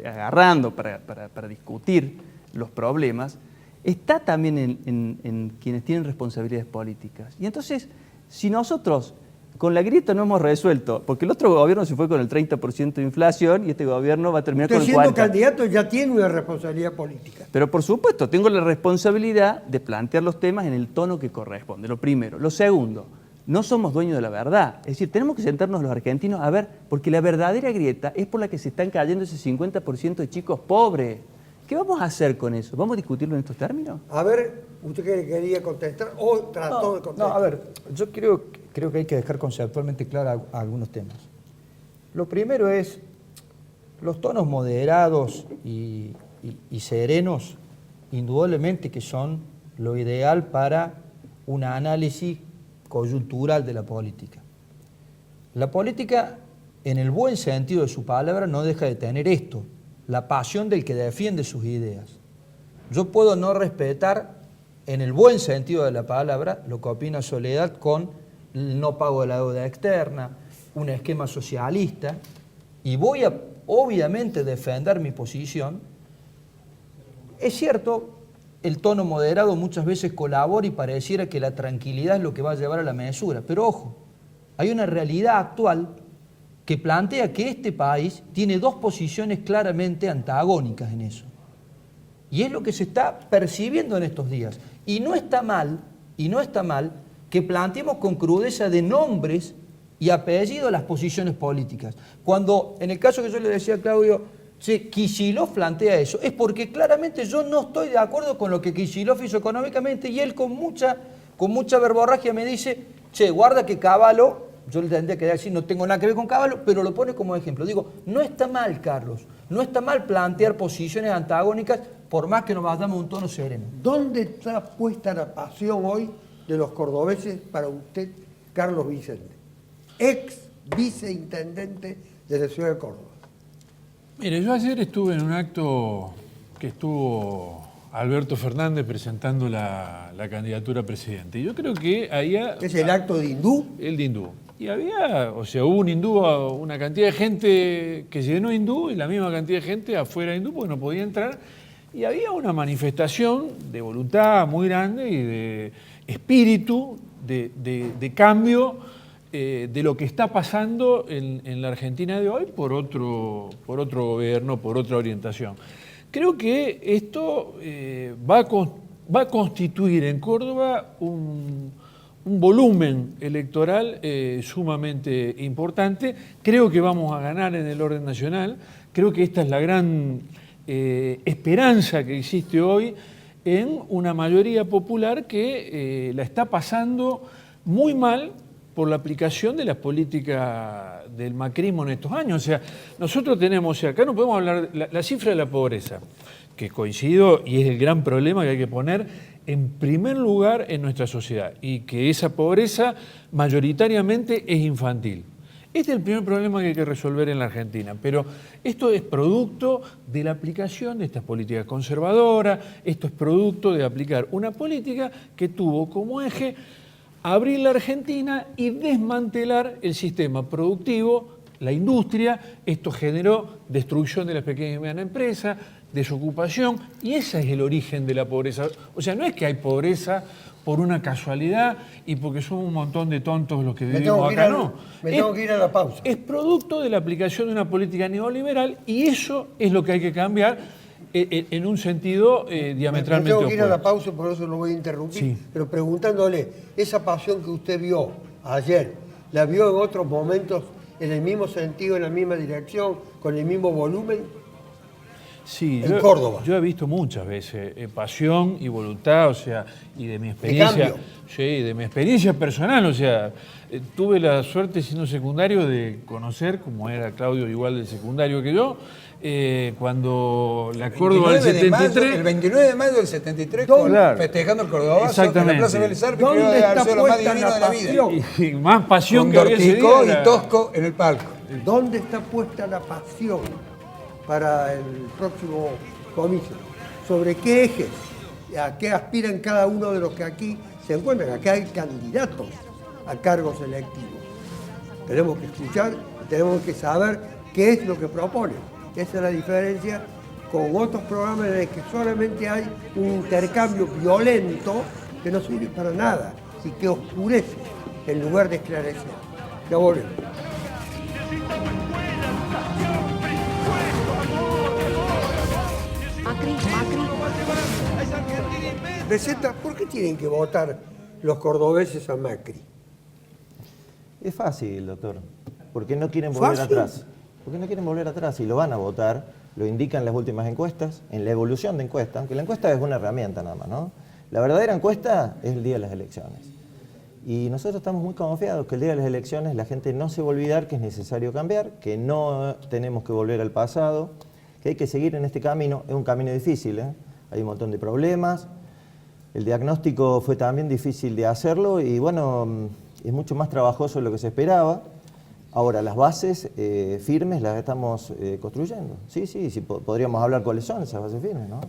Speaker 1: agarrando para discutir los problemas, está también en quienes tienen responsabilidades políticas. Y entonces, si nosotros con la grieta no hemos resuelto, porque el otro gobierno se fue con el 30% de inflación y este gobierno va a terminar
Speaker 5: Usted
Speaker 1: con el
Speaker 5: siendo
Speaker 1: 40%.
Speaker 5: candidato ya tiene una responsabilidad política.
Speaker 1: Pero por supuesto, tengo la responsabilidad de plantear los temas en el tono que corresponde, lo primero. Lo segundo, no somos dueños de la verdad. Es decir, tenemos que sentarnos los argentinos a ver, porque la verdadera grieta es por la que se están cayendo ese 50% de chicos pobres. ¿Qué vamos a hacer con eso? ¿Vamos a discutirlo en estos términos?
Speaker 5: A ver, ¿usted qué le quería contestar o trató de contestar?
Speaker 7: No, a ver, yo creo que hay que dejar conceptualmente claros algunos temas. Lo primero es, los tonos moderados y serenos, indudablemente que son lo ideal para un análisis coyuntural de la política. La política, en el buen sentido de su palabra, no deja de tener esto, la pasión del que defiende sus ideas. Yo puedo no respetar, en el buen sentido de la palabra, lo que opina Soledad con el no pago de la deuda externa, un esquema socialista, y voy a, obviamente, defender mi posición. Es cierto, el tono moderado muchas veces colabora y pareciera que la tranquilidad es lo que va a llevar a la mesura, pero ojo, hay una realidad actual que plantea que este país tiene dos posiciones claramente antagónicas en eso. Y es lo que se está percibiendo en estos días. Y no está mal que planteemos con crudeza de nombres y apellidos las posiciones políticas. Cuando, en el caso que yo le decía a Claudio, Kicillof plantea eso, es porque claramente yo no estoy de acuerdo con lo que Kicillof hizo económicamente y él con mucha verborragia me dice, guarda que Cavallo... Yo le tendría que decir, no tengo nada que ver con Cavallo, pero lo pone como ejemplo. Digo, no está mal, Carlos, no está mal plantear posiciones antagónicas, por más que nos vayamos a un tono sereno.
Speaker 5: ¿Dónde está puesta la pasión hoy de los cordobeses para usted, Carlos Vicente, ex viceintendente de la ciudad de Córdoba?
Speaker 9: Mire, yo ayer estuve en un acto que estuvo Alberto Fernández presentando la candidatura a presidente. Y yo creo que ahí...
Speaker 5: ¿Es el acto de hindú?
Speaker 9: El de hindú. Y había, hubo un hindú, una cantidad de gente que llenó hindú y la misma cantidad de gente afuera de hindú porque no podía entrar. Y había una manifestación de voluntad muy grande y de espíritu, de cambio de lo que está pasando en la Argentina de hoy por otro gobierno, por otra orientación. Creo que esto va a constituir en Córdoba un volumen electoral sumamente importante. Creo que vamos a ganar en el orden nacional. Creo que esta es la gran esperanza que existe hoy en una mayoría popular que la está pasando muy mal por la aplicación de las políticas del macrismo en estos años. O sea, nosotros tenemos, acá no podemos hablar, la cifra de la pobreza, que coincido y es el gran problema que hay que poner en primer lugar en nuestra sociedad, y que esa pobreza mayoritariamente es infantil. Este es el primer problema que hay que resolver en la Argentina, pero esto es producto de la aplicación de estas políticas conservadoras, esto es producto de aplicar una política que tuvo como eje abrir la Argentina y desmantelar el sistema productivo, la industria. Esto generó destrucción de las pequeñas y medianas empresas, desocupación, y ese es el origen de la pobreza. O sea, no es que hay pobreza por una casualidad y porque somos un montón de tontos los que vivimos acá, no.
Speaker 5: Me tengo que ir a la pausa.
Speaker 9: Es producto de la aplicación de una política neoliberal y eso es lo que hay que cambiar en un sentido diametralmente opuesto.
Speaker 5: Me tengo que ir a la pausa, por eso lo voy a interrumpir,
Speaker 9: Sí.
Speaker 5: pero preguntándole, esa pasión que usted vio ayer, ¿la vio en otros momentos en el mismo sentido, en la misma dirección, con el mismo volumen?
Speaker 9: Sí,
Speaker 5: en Córdoba.
Speaker 9: Yo he visto muchas veces pasión y voluntad, o sea, y de mi experiencia,
Speaker 5: cambio.
Speaker 9: sí, de mi experiencia personal, o sea, tuve la suerte siendo secundario de conocer, como era Claudio igual de secundario que yo, cuando la Córdoba del 73...
Speaker 6: El 29 de mayo del 73,
Speaker 9: Claro.
Speaker 6: festejando el Cordobazo
Speaker 9: Exactamente.
Speaker 6: en la Plaza Vélez Arfield, que
Speaker 5: ¿Dónde
Speaker 6: creo que
Speaker 5: está
Speaker 6: ha sido lo más
Speaker 5: puesta
Speaker 6: divino
Speaker 5: la
Speaker 6: de la vida.
Speaker 5: pasión?
Speaker 9: Y más pasión
Speaker 6: Con
Speaker 9: que había ese
Speaker 6: Dorticó
Speaker 9: día
Speaker 6: y
Speaker 9: era-
Speaker 6: Tosco en el palco.
Speaker 5: ¿Dónde está puesta la pasión para el próximo comicio? ¿Sobre qué ejes? ¿A qué aspiran cada uno de los que aquí se encuentran? Acá hay candidatos a cargos electivos. Tenemos que escuchar, tenemos que saber qué es lo que proponen. Esa es la diferencia con otros programas en los que solamente hay un intercambio violento que no sirve para nada y que oscurece en lugar de esclarecer. Ya volvemos.
Speaker 2: Macri.
Speaker 3: a esa Argentina inmensa.
Speaker 5: Receta, ¿por qué tienen que votar los cordobeses a Macri?
Speaker 10: Es fácil, doctor, porque no quieren volver
Speaker 5: ¿Fácil?
Speaker 10: atrás. Porque no quieren volver atrás y lo van a votar, lo indican las últimas encuestas, en la evolución de encuesta, aunque la encuesta es una herramienta nada más, ¿no? La verdadera encuesta es el día de las elecciones. Y nosotros estamos muy confiados que el día de las elecciones la gente no se va a olvidar que es necesario cambiar, que no tenemos que volver al pasado, que hay que seguir en este camino. Es un camino difícil, ¿eh? Hay un montón de problemas. El diagnóstico fue también difícil de hacerlo y bueno, es mucho más trabajoso de lo que se esperaba. Ahora, las bases firmes las estamos construyendo. Sí, podríamos hablar cuáles son esas bases firmes, ¿no?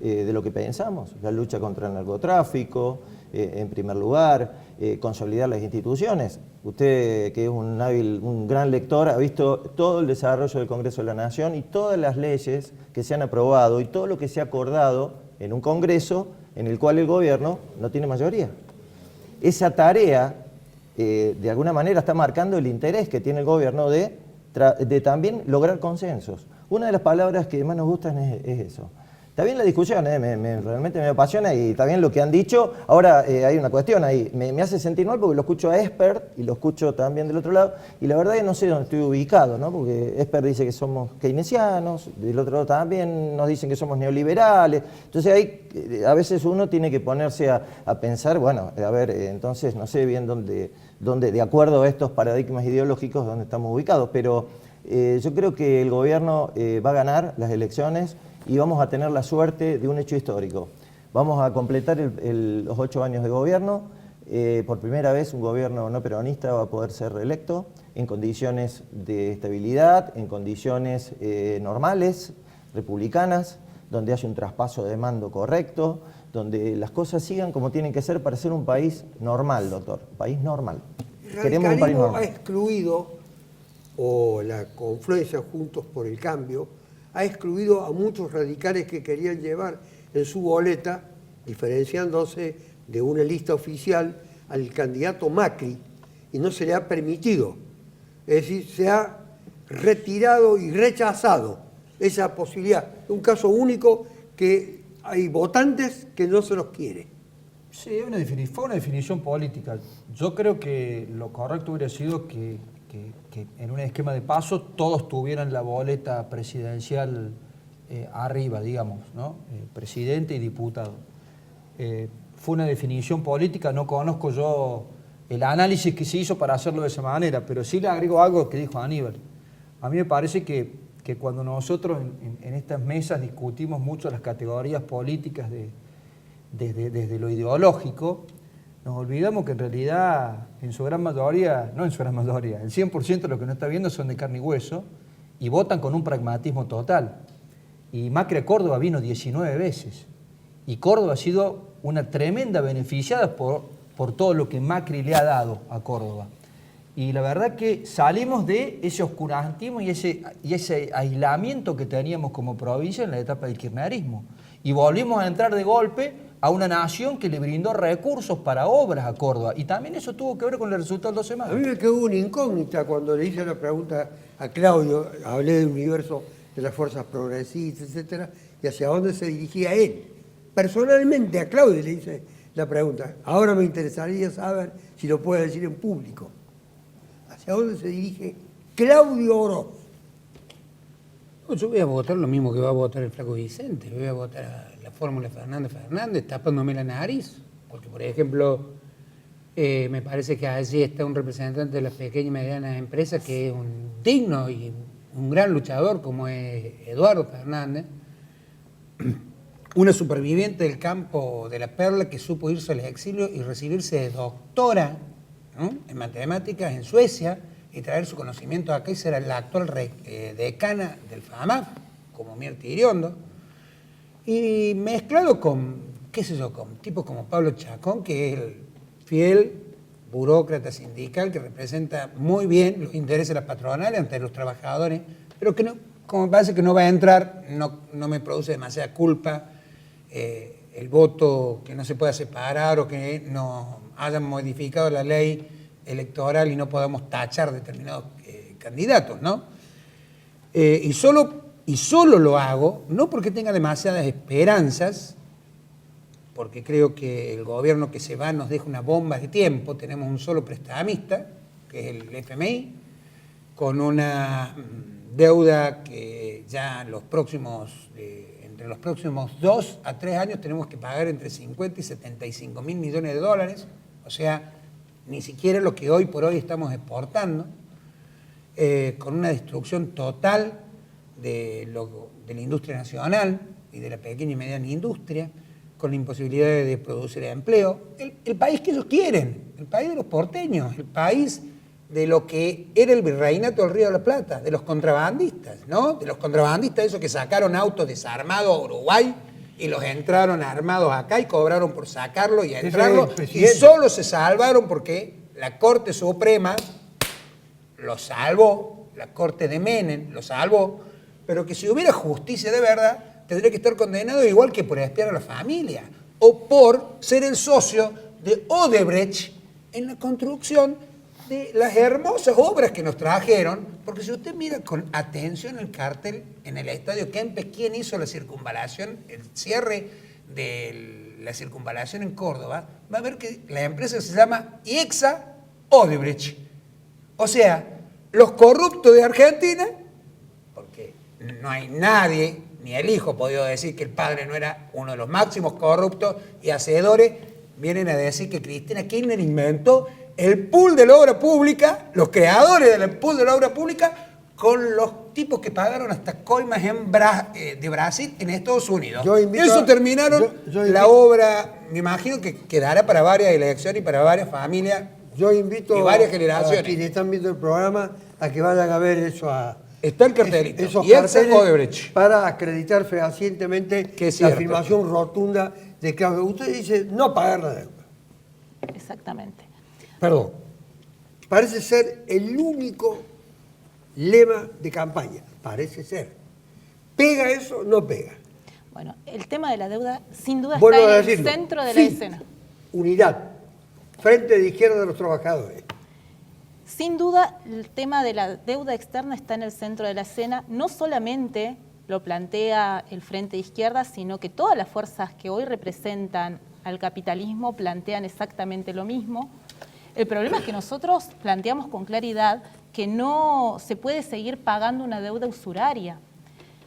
Speaker 10: De lo que pensamos, la lucha contra el narcotráfico, en primer lugar, consolidar las instituciones. Usted, que es un gran lector, ha visto todo el desarrollo del Congreso de la Nación y todas las leyes que se han aprobado y todo lo que se ha acordado en un Congreso en el cual el gobierno no tiene mayoría. Esa tarea, de alguna manera, está marcando el interés que tiene el gobierno de también lograr consensos. Una de las palabras que más nos gustan es eso. Está bien la discusión, realmente me apasiona y está bien lo que han dicho. Ahora hay una cuestión ahí, me hace sentir mal porque lo escucho a Esper y lo escucho también del otro lado y la verdad es que no sé dónde estoy ubicado, ¿no? Porque Esper dice que somos keynesianos, del otro lado también nos dicen que somos neoliberales. Entonces ahí a veces uno tiene que ponerse a pensar, bueno, a ver, entonces no sé bien dónde de acuerdo a estos paradigmas ideológicos, dónde estamos ubicados, pero yo creo que el gobierno va a ganar las elecciones y vamos a tener la suerte de un hecho histórico. Vamos a completar los 8 años de gobierno. Por primera vez un gobierno no peronista va a poder ser reelecto en condiciones de estabilidad, en condiciones normales, republicanas, donde haya un traspaso de mando correcto, donde las cosas sigan como tienen que ser para ser un país normal, doctor. Un país normal. Queremos un país
Speaker 5: radicalismo ha
Speaker 10: normal.
Speaker 5: excluido, o la confluencia Juntos por el Cambio, ha excluido a muchos radicales que querían llevar en su boleta, diferenciándose de una lista oficial, al candidato Macri, y no se le ha permitido. Es decir, se ha retirado y rechazado esa posibilidad. Es un caso único que hay votantes que no se los quiere.
Speaker 7: Sí, fue una definición política. Yo creo que lo correcto hubiera sido que en un esquema de paso todos tuvieran la boleta presidencial arriba, digamos, ¿no? Presidente y diputado. Fue una definición política, no conozco yo el análisis que se hizo para hacerlo de esa manera, pero sí le agrego algo que dijo Aníbal. A mí me parece que cuando nosotros en estas mesas discutimos mucho las categorías políticas desde lo ideológico, nos olvidamos que en realidad, en su gran mayoría, no en su gran mayoría, el 100% de lo que no está viendo son de carne y hueso y votan con un pragmatismo total. Y Macri a Córdoba vino 19 veces. Y Córdoba ha sido una tremenda beneficiada por todo lo que Macri le ha dado a Córdoba. Y la verdad que salimos de ese oscurantismo y ese aislamiento que teníamos como provincia en la etapa del kirchnerismo. Y volvimos a entrar de golpe a una nación que le brindó recursos para obras a Córdoba. Y también eso tuvo que ver con el resultado del 12 de
Speaker 5: A
Speaker 7: mayo.
Speaker 5: mí me quedó una incógnita cuando le hice la pregunta a Claudio, hablé del universo de las fuerzas progresistas, etcétera, y hacia dónde se dirigía él. Personalmente a Claudio le hice la pregunta. Ahora me interesaría saber si lo puede decir en público. ¿Hacia dónde se dirige Claudio Oroz?
Speaker 6: Yo voy a votar lo mismo que va a votar el flaco Vicente. Voy a votar a la fórmula Fernández, tapándome la nariz. Porque, por ejemplo, me parece que allí está un representante de las pequeñas y medianas empresas que es un digno y un gran luchador como es Eduardo Fernández. Una superviviente del campo de la Perla que supo irse al exilio y recibirse de doctora, ¿no?, en matemáticas en Suecia y traer su conocimiento acá y ser la actual decana del FAMAF, como Mirta Iriondo. Y mezclado con, qué sé yo, con tipos como Pablo Chacón, que es el fiel burócrata sindical que representa muy bien los intereses de las patronales ante los trabajadores, pero que no, como me parece que no va a entrar, no me produce demasiada culpa el voto que no se pueda separar o que no hayan modificado la ley electoral y no podamos tachar determinados candidatos, ¿no? Y solo lo hago, no porque tenga demasiadas esperanzas, porque creo que el gobierno que se va nos deja una bomba de tiempo. Tenemos un solo prestamista, que es el FMI, con una deuda que ya entre los próximos 2 a 3 años tenemos que pagar entre 50 y 75 mil millones de dólares, o sea, ni siquiera lo que hoy por hoy estamos exportando, con una destrucción total de la industria nacional y de la pequeña y mediana industria, con la imposibilidad de producir empleo. El país que ellos quieren, el país de los porteños, el país de lo que era el virreinato del Río de la Plata, de los contrabandistas, ¿no? De los contrabandistas, esos que sacaron autos desarmados a Uruguay y los entraron armados acá y cobraron por sacarlo y entrarlo, y solo se salvaron porque la Corte Suprema lo salvó, la Corte de Menem lo salvó, pero que si hubiera justicia de verdad, tendría que estar condenado igual que por espiar a la familia o por ser el socio de Odebrecht en la construcción de las hermosas obras que nos trajeron, porque si usted mira con atención el cartel en el Estadio Kempes, ¿quién hizo la circunvalación, el cierre de la circunvalación en Córdoba? Va a ver que la empresa se llama IEXA Odebrecht. O sea, los corruptos de Argentina, porque no hay nadie, ni el hijo ha podido decir que el padre no era uno de los máximos corruptos y hacedores, vienen a decir que Cristina Kirchner inventó el pool de la obra pública, los creadores del pool de la obra pública, con los tipos que pagaron hasta coimas de Brasil en Estados Unidos. Eso terminaron la obra, me imagino que quedará para varias elecciones y para varias familias.
Speaker 5: Yo invito
Speaker 6: y varias generaciones.
Speaker 5: a quienes están viendo el programa a que vayan a ver eso.
Speaker 6: Está el cartelito.
Speaker 5: Esos
Speaker 6: y
Speaker 5: carteles
Speaker 6: Odebrecht.
Speaker 5: para acreditar fehacientemente
Speaker 6: que
Speaker 5: la afirmación rotunda de que usted dice no pagar la deuda.
Speaker 8: Exactamente.
Speaker 5: Perdón. Parece ser el único lema de campaña. Parece ser. ¿Pega eso? No pega.
Speaker 8: Bueno, el tema de la deuda sin duda
Speaker 5: Vuelvo
Speaker 8: está
Speaker 5: a
Speaker 8: en el
Speaker 5: decirlo.
Speaker 8: centro de la
Speaker 5: Sí.
Speaker 8: escena.
Speaker 5: Unidad. Frente de izquierda de los trabajadores.
Speaker 8: Sin duda, el tema de la deuda externa está en el centro de la escena. No solamente lo plantea el Frente de Izquierda, sino que todas las fuerzas que hoy representan al capitalismo plantean exactamente lo mismo. El problema es que nosotros planteamos con claridad que no se puede seguir pagando una deuda usuraria.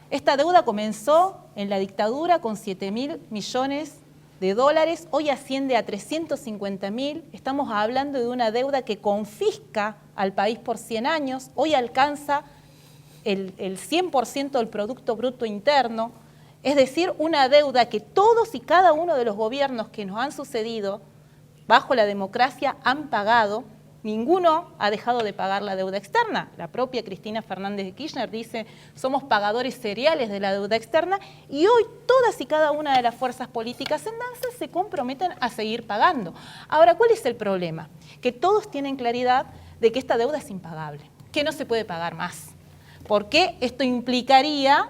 Speaker 8: Esta deuda comenzó en la dictadura con 7.000 millones de dólares, hoy asciende a 350.000, estamos hablando de una deuda que confisca al país por 100 años, hoy alcanza el 100% del Producto Bruto Interno, es decir, una deuda que todos y cada uno de los gobiernos que nos han sucedido bajo la democracia han pagado. Ninguno ha dejado de pagar la deuda externa. La propia Cristina Fernández de Kirchner dice, somos pagadores seriales de la deuda externa, y hoy todas y cada una de las fuerzas políticas en danza se comprometen a seguir pagando. Ahora, ¿cuál es el problema? Que todos tienen claridad de que esta deuda es impagable, que no se puede pagar más, porque esto implicaría,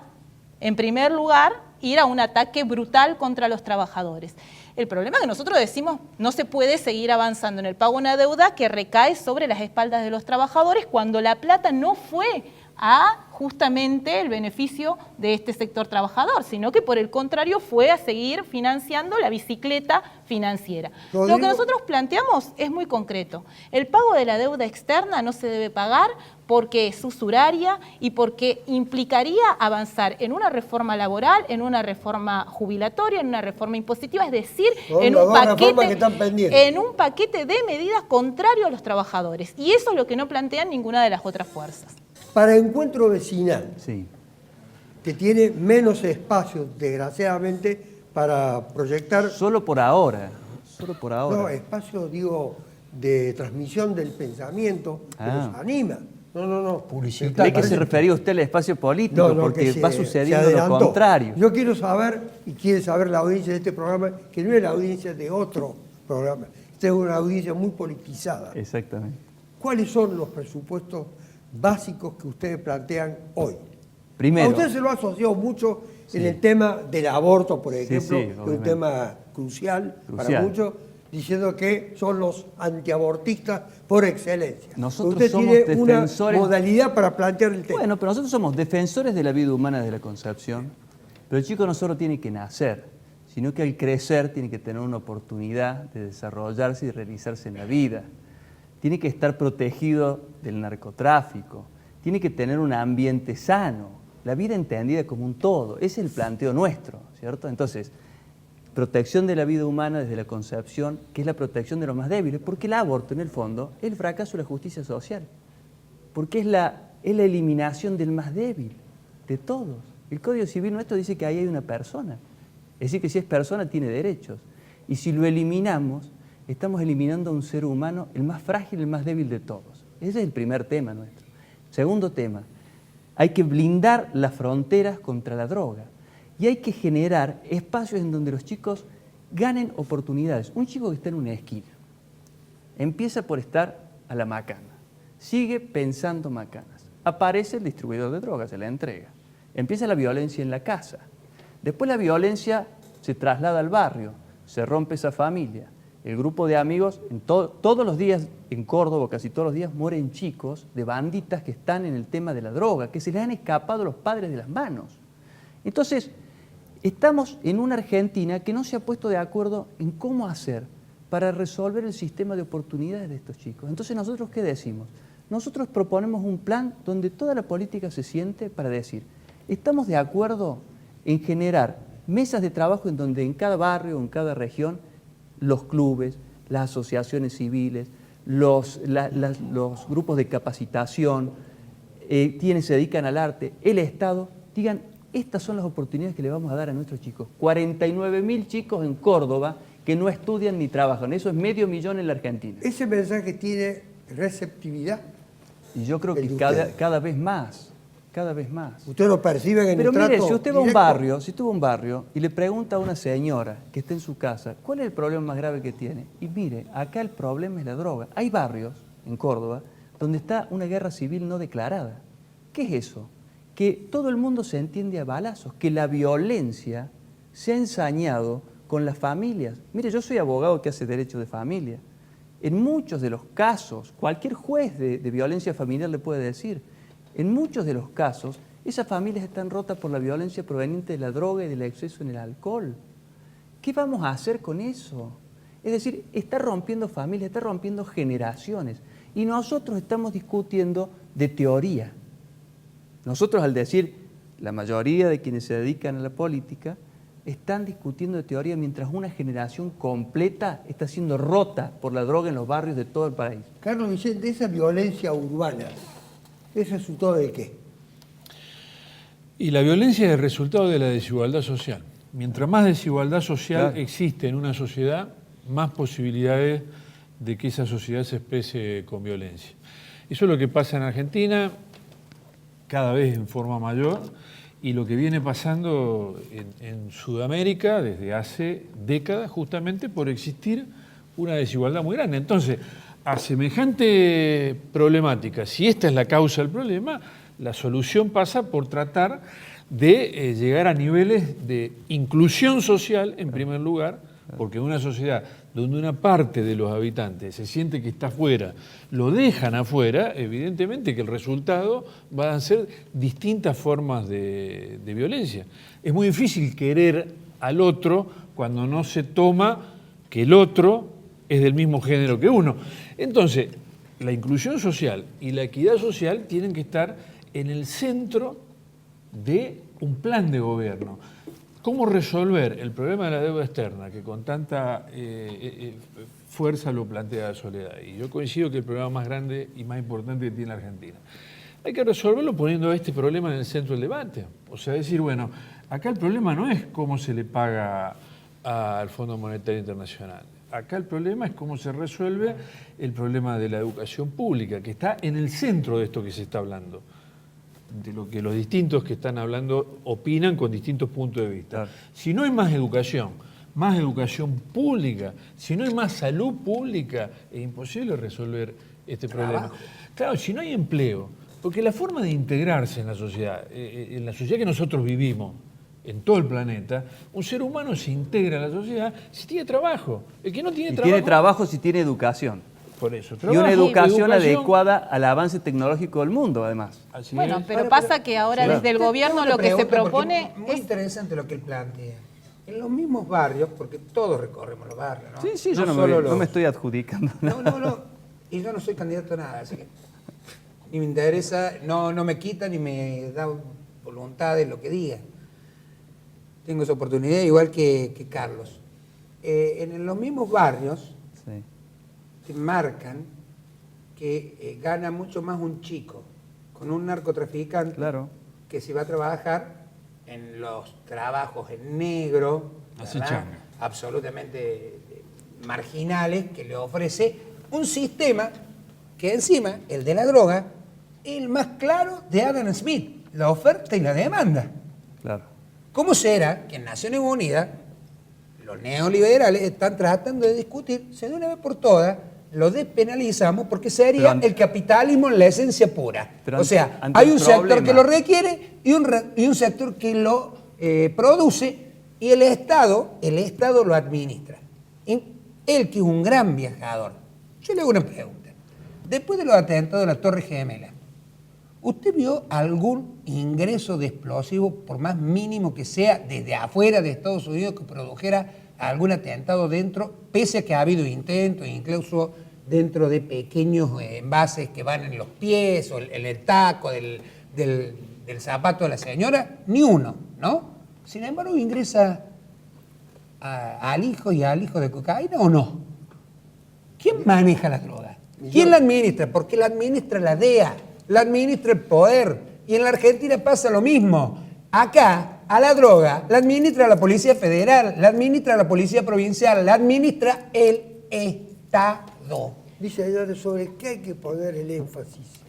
Speaker 8: en primer lugar, ir a un ataque brutal contra los trabajadores. El problema es que nosotros decimos no se puede seguir avanzando en el pago de una deuda que recae sobre las espaldas de los trabajadores cuando la plata no fue a justamente el beneficio de este sector trabajador, sino que por el contrario fue a seguir financiando la bicicleta financiera. Lo que nosotros planteamos es muy concreto. El pago de la deuda externa no se debe pagar porque es usuraria y porque implicaría avanzar en una reforma laboral, en una reforma jubilatoria, en una reforma impositiva, es decir, en un paquete de medidas contrario a los trabajadores. Y eso es lo que no plantean ninguna de las otras fuerzas.
Speaker 5: Para Encuentro Vecinal,
Speaker 1: Sí.
Speaker 5: que tiene menos espacio, desgraciadamente, para proyectar...
Speaker 1: Solo por ahora. Solo por ahora.
Speaker 5: No, espacio, digo, de transmisión del pensamiento que nos anima. No.
Speaker 7: Publicitario.
Speaker 1: ¿De qué se refería usted al espacio político? Porque va sucediendo lo contrario.
Speaker 5: Yo quiero saber, y quiere saber la audiencia de este programa, que no es la audiencia de otro programa. Esta es una audiencia muy politizada.
Speaker 1: Exactamente.
Speaker 5: ¿Cuáles son los presupuestos básicos que ustedes plantean hoy?
Speaker 1: Primero.
Speaker 5: A usted se lo ha asociado mucho en el tema del aborto, por ejemplo, que es un
Speaker 1: obviamente.
Speaker 5: tema crucial para muchos, diciendo que son los antiabortistas por excelencia.
Speaker 1: Nosotros
Speaker 5: usted
Speaker 1: somos
Speaker 5: tiene
Speaker 1: defensores...
Speaker 5: una modalidad para plantear el tema.
Speaker 1: Bueno, pero nosotros somos defensores de la vida humana desde la concepción, pero el chico no solo tiene que nacer, sino que al crecer tiene que tener una oportunidad de desarrollarse y realizarse en la vida. Tiene que estar protegido del narcotráfico, tiene que tener un ambiente sano, la vida entendida como un todo. Ese es el planteo nuestro, ¿cierto? Entonces, protección de la vida humana desde la concepción, que es la protección de los más débiles, porque el aborto, en el fondo, es el fracaso de la justicia social, porque es la eliminación del más débil, de todos. El Código Civil nuestro dice que ahí hay una persona, es decir, que si es persona tiene derechos, y si lo eliminamos, estamos eliminando a un ser humano, el más frágil, el más débil de todos. Ese es el primer tema nuestro. Segundo tema, hay que blindar las fronteras contra la droga y hay que generar espacios en donde los chicos ganen oportunidades. Un chico que está en una esquina, empieza por estar a la macana, sigue pensando macanas, aparece el distribuidor de drogas, se la entrega, empieza la violencia en la casa, después la violencia se traslada al barrio, se rompe esa familia. El grupo de amigos, todos los días en Córdoba, casi todos los días, mueren chicos de banditas que están en el tema de la droga, que se les han escapado los padres de las manos. Entonces, estamos en una Argentina que no se ha puesto de acuerdo en cómo hacer para resolver el sistema de oportunidades de estos chicos. Entonces, ¿nosotros qué decimos? Nosotros proponemos un plan donde toda la política se siente para decir, estamos de acuerdo en generar mesas de trabajo en donde en cada barrio, en cada región, los clubes, las asociaciones civiles, los grupos de capacitación, quienes se dedican al arte, el Estado, digan, estas son las oportunidades que le vamos a dar a nuestros chicos. 49.000 chicos en Córdoba que no estudian ni trabajan. Eso es 500.000 en la Argentina.
Speaker 5: ¿Ese mensaje tiene receptividad?
Speaker 1: Y yo creo que cada vez más. Cada vez más.
Speaker 5: ¿Usted lo percibe en
Speaker 1: Pero
Speaker 5: el trato
Speaker 1: mire, si usted va a un
Speaker 5: directo?
Speaker 1: barrio, si usted va a un barrio y le pregunta a una señora que está en su casa, ¿cuál es el problema más grave que tiene? Y mire, acá el problema es la droga. Hay barrios en Córdoba donde está una guerra civil no declarada. ¿Qué es eso? Que todo el mundo se entiende a balazos, que la violencia se ha ensañado con las familias. Mire, yo soy abogado que hace derecho de familia. En muchos de los casos, cualquier juez de violencia familiar le puede decir, en muchos de los casos, esas familias están rotas por la violencia proveniente de la droga y del exceso en el alcohol. ¿Qué vamos a hacer con eso? Es decir, está rompiendo familias, está rompiendo generaciones. Y nosotros estamos discutiendo de teoría. Nosotros, al decir, la mayoría de quienes se dedican a la política, están discutiendo de teoría mientras una generación completa está siendo rota por la droga en los barrios de todo el país.
Speaker 5: Carlos Vicente, esa violencia urbana, ¿es resultado de qué?
Speaker 9: Y la violencia es el resultado de la desigualdad social. Mientras más desigualdad social
Speaker 1: Claro.
Speaker 9: existe en una sociedad, más posibilidades de que esa sociedad se exprese con violencia. Eso es lo que pasa en Argentina, cada vez en forma mayor, y lo que viene pasando en Sudamérica desde hace décadas, justamente por existir una desigualdad muy grande. Entonces, a semejante problemática, si esta es la causa del problema, la solución pasa por tratar de llegar a niveles de inclusión social, en primer lugar, porque en una sociedad donde una parte de los habitantes se siente que está afuera, lo dejan afuera, evidentemente que el resultado va a ser distintas formas de violencia. Es muy difícil querer al otro cuando no se toma que el otro es del mismo género que uno. Entonces, la inclusión social y la equidad social tienen que estar en el centro de un plan de gobierno. ¿Cómo resolver el problema de la deuda externa, que con tanta fuerza lo plantea Soledad? Y yo coincido que el problema más grande y más importante que tiene la Argentina. Hay que resolverlo poniendo este problema en el centro del debate. O sea, decir, bueno, acá el problema no es cómo se le paga al Fondo Monetario Internacional. Acá el problema es cómo se resuelve el problema de la educación pública, que está en el centro de esto que se está hablando, de lo que los distintos que están hablando opinan con distintos puntos de vista. Claro. Si no hay más educación pública, si no hay más salud pública, es imposible resolver este problema. Claro, si no hay empleo, porque la forma de integrarse en la sociedad que nosotros vivimos, en todo el planeta, un ser humano se integra a la sociedad si tiene trabajo. El que no tiene trabajo...
Speaker 1: tiene trabajo si tiene educación.
Speaker 9: Por eso,
Speaker 1: y una educación adecuada al avance tecnológico del mundo, además.
Speaker 8: Así bueno, es. Pero pasa que ahora desde el gobierno lo que se propone
Speaker 6: es... Muy interesante lo que él plantea. En los mismos barrios, porque todos recorremos los barrios, ¿no?
Speaker 1: Sí, yo no me estoy adjudicando nada.
Speaker 6: No. Y yo no soy candidato a nada, así que ni me interesa, no me quita ni me da voluntad de lo que diga. Tengo esa oportunidad igual que Carlos. En los mismos barrios... Sí. Te marcan que gana mucho más un chico con un narcotraficante, claro, que si va a trabajar en los trabajos en negro, absolutamente marginales, que le ofrece un sistema que encima, el de la droga, es el más claro de Adam Smith, la oferta y la demanda.
Speaker 1: Claro.
Speaker 6: ¿Cómo será que en Naciones Unidas los neoliberales están tratando de discutir, si de una vez por todas lo despenalizamos, porque sería el capitalismo en la esencia pura? O sea, hay un sector que lo requiere y un sector que lo produce, y el Estado lo administra. Él, que es un gran viajador. Yo le hago una pregunta. Después de los atentados de la Torre Gemela, ¿usted vio algún ingreso de explosivos, por más mínimo que sea, desde afuera de Estados Unidos que produjera algún atentado dentro, pese a que ha habido intentos, incluso dentro de pequeños envases que van en los pies o en el taco del zapato de la señora? Ni uno, ¿no? Sin embargo, ingresa al hijo y al hijo de cocaína, ¿o no? ¿Quién maneja la droga? ¿Quién la administra? Porque la administra la DEA, la administra el poder. Y en la Argentina pasa lo mismo. Acá, a la droga, la administra la Policía Federal, la administra la Policía Provincial, la administra el Estado.
Speaker 5: Dice Aydar, sobre qué hay que poner el énfasis.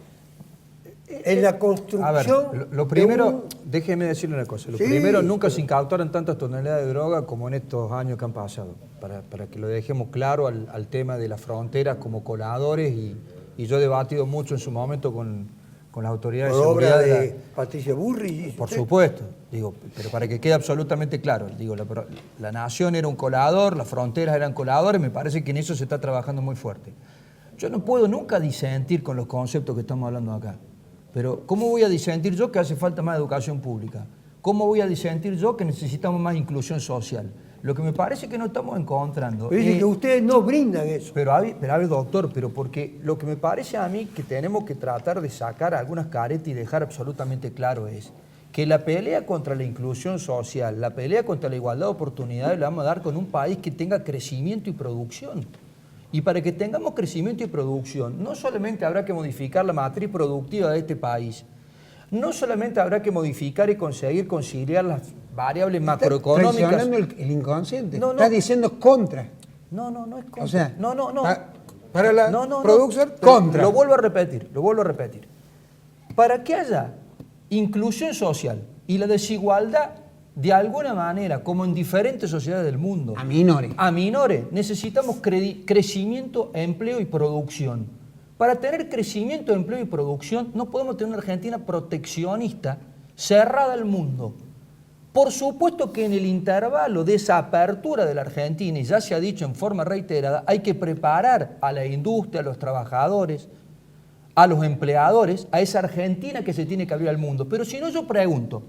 Speaker 5: En la construcción...
Speaker 7: A ver, lo primero, déjeme decirle una cosa. Lo primero, nunca se incautaron tantas toneladas de droga como en estos años que han pasado. Para que lo dejemos claro al tema de las fronteras como coladores. Y yo he debatido mucho en su momento con las autoridades de seguridad.
Speaker 5: Obra de Patricia Burri.
Speaker 7: Por supuesto, digo, pero para que quede absolutamente claro, digo, la nación era un colador, las fronteras eran coladores, me parece que en eso se está trabajando muy fuerte. Yo no puedo nunca disentir con los conceptos que estamos hablando acá, pero ¿cómo voy a disentir yo que hace falta más educación pública? ¿Cómo voy a disentir yo que necesitamos más inclusión social? Lo que me parece que no estamos encontrando...
Speaker 5: Pero dice que ustedes no brindan eso.
Speaker 7: Pero a ver, doctor, pero porque lo que me parece a mí que tenemos que tratar de sacar algunas caretas y dejar absolutamente claro es que la pelea contra la inclusión social, la pelea contra la igualdad de oportunidades la vamos a dar con un país que tenga crecimiento y producción. Y para que tengamos crecimiento y producción, no solamente habrá que modificar la matriz productiva de este país, no solamente habrá que modificar y conseguir conciliar las variables macroeconómicas.
Speaker 6: Está traicionando el inconsciente. Está diciendo contra.
Speaker 7: No es contra.
Speaker 6: O sea,
Speaker 7: no.
Speaker 6: Para la producción, contra.
Speaker 7: Lo vuelvo a repetir. Para que haya inclusión social y la desigualdad, de alguna manera, como en diferentes sociedades del mundo, aminore, necesitamos crecimiento, empleo y producción. Para tener crecimiento, empleo y producción, no podemos tener una Argentina proteccionista, cerrada al mundo. Por supuesto que en el intervalo de esa apertura de la Argentina, y ya se ha dicho en forma reiterada, hay que preparar a la industria, a los trabajadores, a los empleadores, a esa Argentina que se tiene que abrir al mundo. Pero si no, yo pregunto,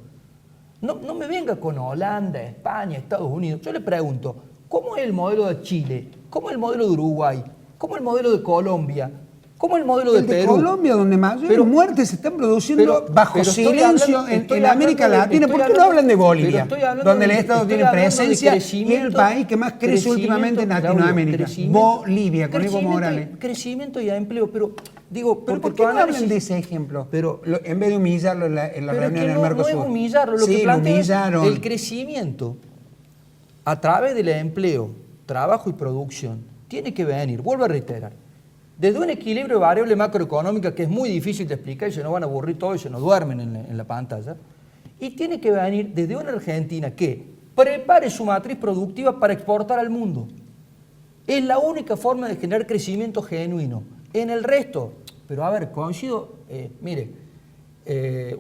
Speaker 7: no me venga con Holanda, España, Estados Unidos. Yo le pregunto, ¿cómo es el modelo de Chile? ¿Cómo es el modelo de Uruguay? ¿Cómo es el modelo de Colombia? ¿Cómo es el modelo de
Speaker 6: El de
Speaker 7: Perú?
Speaker 6: Colombia, donde mayores muertes se están produciendo bajo
Speaker 7: estoy
Speaker 6: silencio
Speaker 7: hablando-
Speaker 6: en América Latina. ¿Por qué no hablan de Bolivia? Donde el Estado tiene presencia y es el país que más crece últimamente en Latinoamérica. Bolivia, con Evo Morales.
Speaker 7: Crecimiento y empleo, pero digo,
Speaker 6: ¿Pero
Speaker 7: porque
Speaker 6: por qué
Speaker 7: tu
Speaker 6: no hablan
Speaker 7: análisis-
Speaker 6: de ese ejemplo? En vez de humillarlo en la
Speaker 7: Pero
Speaker 6: reunión
Speaker 7: es
Speaker 6: del
Speaker 7: que no
Speaker 6: Mercosur.
Speaker 7: es humillarlo, lo
Speaker 6: Sí,
Speaker 7: que
Speaker 6: lo
Speaker 7: plantea es
Speaker 6: humillaron.
Speaker 7: el crecimiento a través del empleo, trabajo y producción tiene que venir, vuelvo a reiterar, desde un equilibrio de variable macroeconómica que es muy difícil de explicar y se nos van a aburrir todos y se nos duermen en la pantalla, y tiene que venir desde una Argentina que prepare su matriz productiva para exportar al mundo. Es la única forma de generar crecimiento genuino. En el resto, pero a ver, coincido, mire,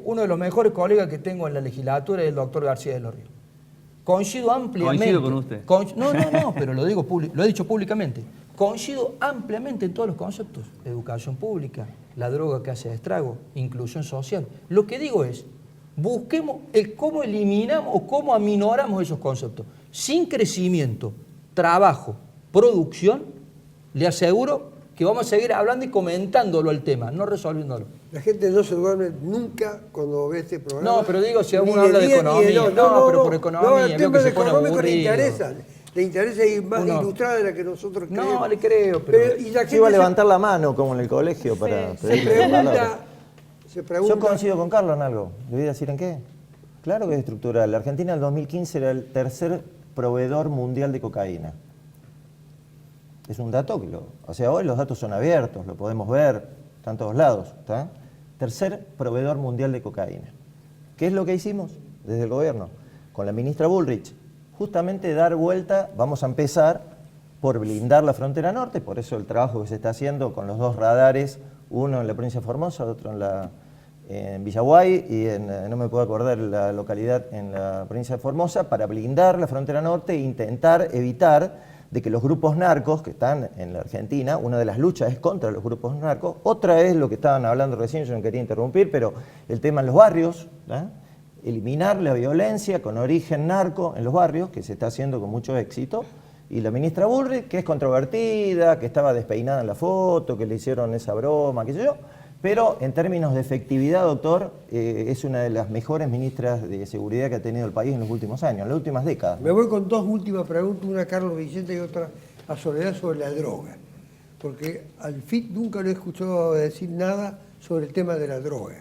Speaker 7: uno de los mejores colegas que tengo en la legislatura es el doctor García de los Ríos. Coincido ampliamente.
Speaker 1: Coincido con usted.
Speaker 7: No, pero lo he dicho públicamente. Coincido ampliamente en todos los conceptos. Educación pública, la droga que hace estrago, inclusión social. Lo que digo es, busquemos el cómo eliminamos o cómo aminoramos esos conceptos. Sin crecimiento, trabajo, producción, le aseguro que vamos a seguir hablando y comentándolo el tema, no resolviéndolo.
Speaker 5: La gente no se duerme nunca cuando ve este programa.
Speaker 7: No, pero digo, si
Speaker 5: Ni
Speaker 7: uno
Speaker 5: de
Speaker 7: habla de
Speaker 5: día ni
Speaker 7: economía.
Speaker 5: noche.
Speaker 7: No, pero por economía,
Speaker 5: el
Speaker 7: veo
Speaker 5: tema
Speaker 7: que se pone
Speaker 5: económico le
Speaker 7: aburrido.
Speaker 5: interesa. Le interesa ir más
Speaker 7: Uno-
Speaker 5: ilustrada de la que nosotros
Speaker 7: No,
Speaker 5: creemos.
Speaker 7: le creo, pero-
Speaker 5: y la
Speaker 10: Yo iba a
Speaker 5: gente
Speaker 10: levantar la mano como en el colegio para
Speaker 5: se
Speaker 10: pedirle la palabra.
Speaker 5: pregunta,
Speaker 10: Yo coincido con Carlos en algo. ¿Le voy a decir en qué? Claro que es estructural. La Argentina en el 2015 era el tercer proveedor mundial de cocaína. Es un dato que o sea, hoy los datos son abiertos, lo podemos ver, están en todos lados. ¿Está? Tercer proveedor mundial de cocaína. ¿Qué es lo que hicimos desde el gobierno? Con la ministra Bullrich, justamente dar vuelta, vamos a empezar por blindar la frontera norte, por eso el trabajo que se está haciendo con los dos radares, uno en la provincia de Formosa, otro en Villaguay y no me puedo acordar la localidad en la provincia de Formosa, para blindar la frontera norte e intentar evitar de que los grupos narcos que están en la Argentina, una de las luchas es contra los grupos narcos, otra es lo que estaban hablando recién, yo no quería interrumpir, pero el tema en los barrios, eliminar la violencia con origen narco en los barrios, que se está haciendo con mucho éxito, y la ministra Bullrich, que es controvertida, que estaba despeinada en la foto, que le hicieron esa broma, qué sé yo, pero en términos de efectividad, doctor, es una de las mejores ministras de seguridad que ha tenido el país en los últimos años, en las últimas décadas.
Speaker 5: me voy con dos últimas preguntas, una a Carlos Vicente y otra a Soledad sobre la droga. Porque al FIT nunca lo he escuchado decir nada sobre el tema de la droga.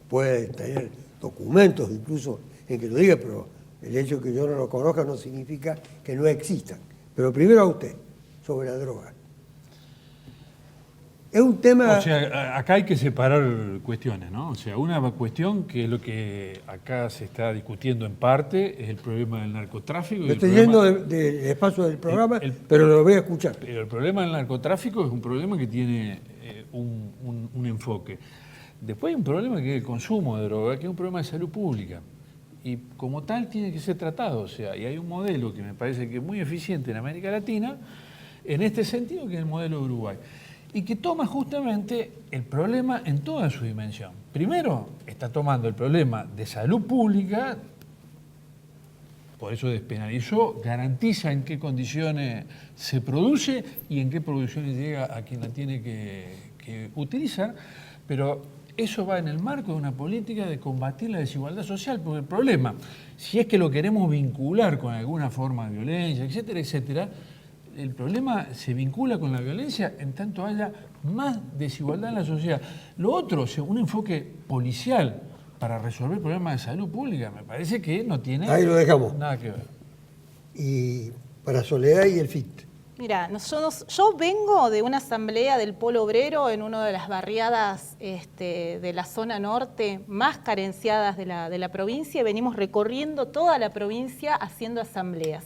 Speaker 5: Puede tener documentos incluso en que lo diga, pero el hecho de que yo no lo conozca no significa que no existan. Pero primero a usted, sobre la droga. Es un tema...
Speaker 9: O sea, acá hay que separar cuestiones, ¿no? O sea, una cuestión que es lo que acá se está discutiendo en parte, es el problema del narcotráfico. y
Speaker 5: Me
Speaker 9: el
Speaker 5: estoy
Speaker 9: problema-
Speaker 5: yendo del espacio del programa,
Speaker 9: el-
Speaker 5: pero lo voy a escuchar.
Speaker 9: Pero el problema del narcotráfico es un problema que tiene un enfoque. Después hay un problema que es el consumo de droga, que es un problema de salud pública. Y como tal tiene que ser tratado. O sea, y hay un modelo que me parece que es muy eficiente en América Latina, en este sentido, que es el modelo de Uruguay. Y que toma justamente el problema en toda su dimensión. Primero, está tomando el problema de salud pública, por eso despenalizó, garantiza en qué condiciones se produce y en qué producciones llega a quien la tiene que utilizar, pero eso va en el marco de una política de combatir la desigualdad social, porque el problema, si es que lo queremos vincular con alguna forma de violencia, etcétera, etcétera, el problema se vincula con la violencia en tanto haya más desigualdad en la sociedad. Lo otro, o sea, un enfoque policial para resolver problemas de salud pública, me parece que no tiene
Speaker 5: Ahí lo dejamos.
Speaker 7: nada que ver.
Speaker 5: Y para Soledad y el FIT.
Speaker 8: Mira, yo vengo de una asamblea del Polo Obrero en una de las barriadas de la zona norte más carenciadas de la provincia y venimos recorriendo toda la provincia haciendo asambleas.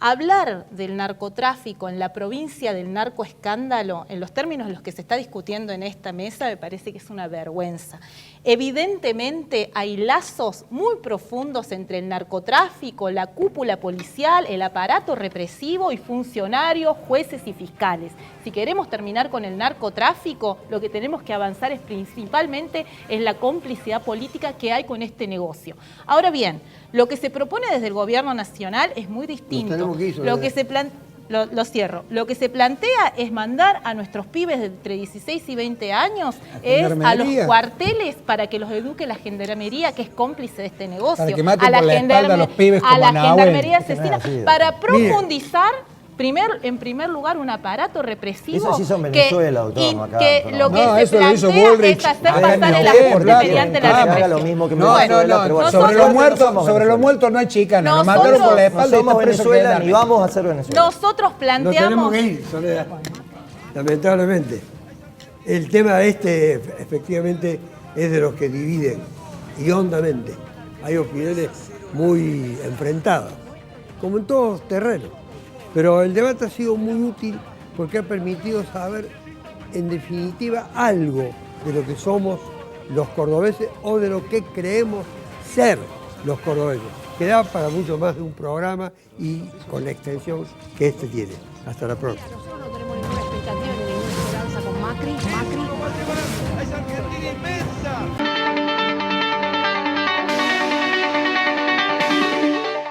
Speaker 8: Hablar del narcotráfico en la provincia del narcoescándalo, en los términos en los que se está discutiendo en esta mesa, me parece que es una vergüenza. Evidentemente hay lazos muy profundos entre el narcotráfico, la cúpula policial, el aparato represivo y funcionarios, jueces y fiscales. Si queremos terminar con el narcotráfico, lo que tenemos que avanzar es principalmente en la complicidad política que hay con este negocio. Ahora bien, lo que se propone desde el gobierno nacional es muy distinto. Lo cierro. Lo que se plantea es mandar a nuestros pibes de entre 16 y 20 años a los cuarteles para que los eduque la gendarmería, que es cómplice de este negocio.
Speaker 6: Para que maten por la espalda a los pibes como
Speaker 8: a la
Speaker 6: Nahuel.
Speaker 8: gendarmería asesina, para profundizar en primer lugar un aparato represivo
Speaker 10: Eso sí son Venezuela, doctor Macabro.
Speaker 8: que lo que
Speaker 6: No,
Speaker 8: se
Speaker 6: eso lo hizo
Speaker 8: plantea
Speaker 6: Bullrich.
Speaker 8: es hacer
Speaker 6: Acá
Speaker 8: pasar
Speaker 6: en
Speaker 8: el
Speaker 6: Neuquén,
Speaker 8: ajuste
Speaker 6: claro.
Speaker 8: mediante
Speaker 10: Que
Speaker 8: la
Speaker 10: haga
Speaker 8: represión.
Speaker 10: lo mismo que
Speaker 6: No,
Speaker 10: Venezuela, pero bueno,
Speaker 6: sobre
Speaker 10: nosotros
Speaker 6: los
Speaker 10: no somos
Speaker 6: muertos no hay chicana. Nos
Speaker 8: Nosotros
Speaker 6: mataron por la
Speaker 10: No
Speaker 6: espalda y
Speaker 10: somos
Speaker 6: está preso
Speaker 10: Venezuela
Speaker 6: Gendarme.
Speaker 10: ni vamos a ser Venezuela.
Speaker 8: Nosotros
Speaker 5: No
Speaker 8: planteamos...
Speaker 5: tenemos que ir, Soledad. Lamentablemente. El tema efectivamente, es de los que dividen y hondamente. Hay opiniones muy enfrentadas, como en todos terrenos. Pero el debate ha sido muy útil porque ha permitido saber, en definitiva, algo de lo que somos los cordobeses o de lo que creemos ser los cordobeses, que da para mucho más de un programa y con la extensión que este tiene. Hasta la próxima.
Speaker 2: Nosotros no tenemos ninguna expectativa ni ninguna esperanza con Macri.
Speaker 3: Va a llevar a esa Argentina inmensa.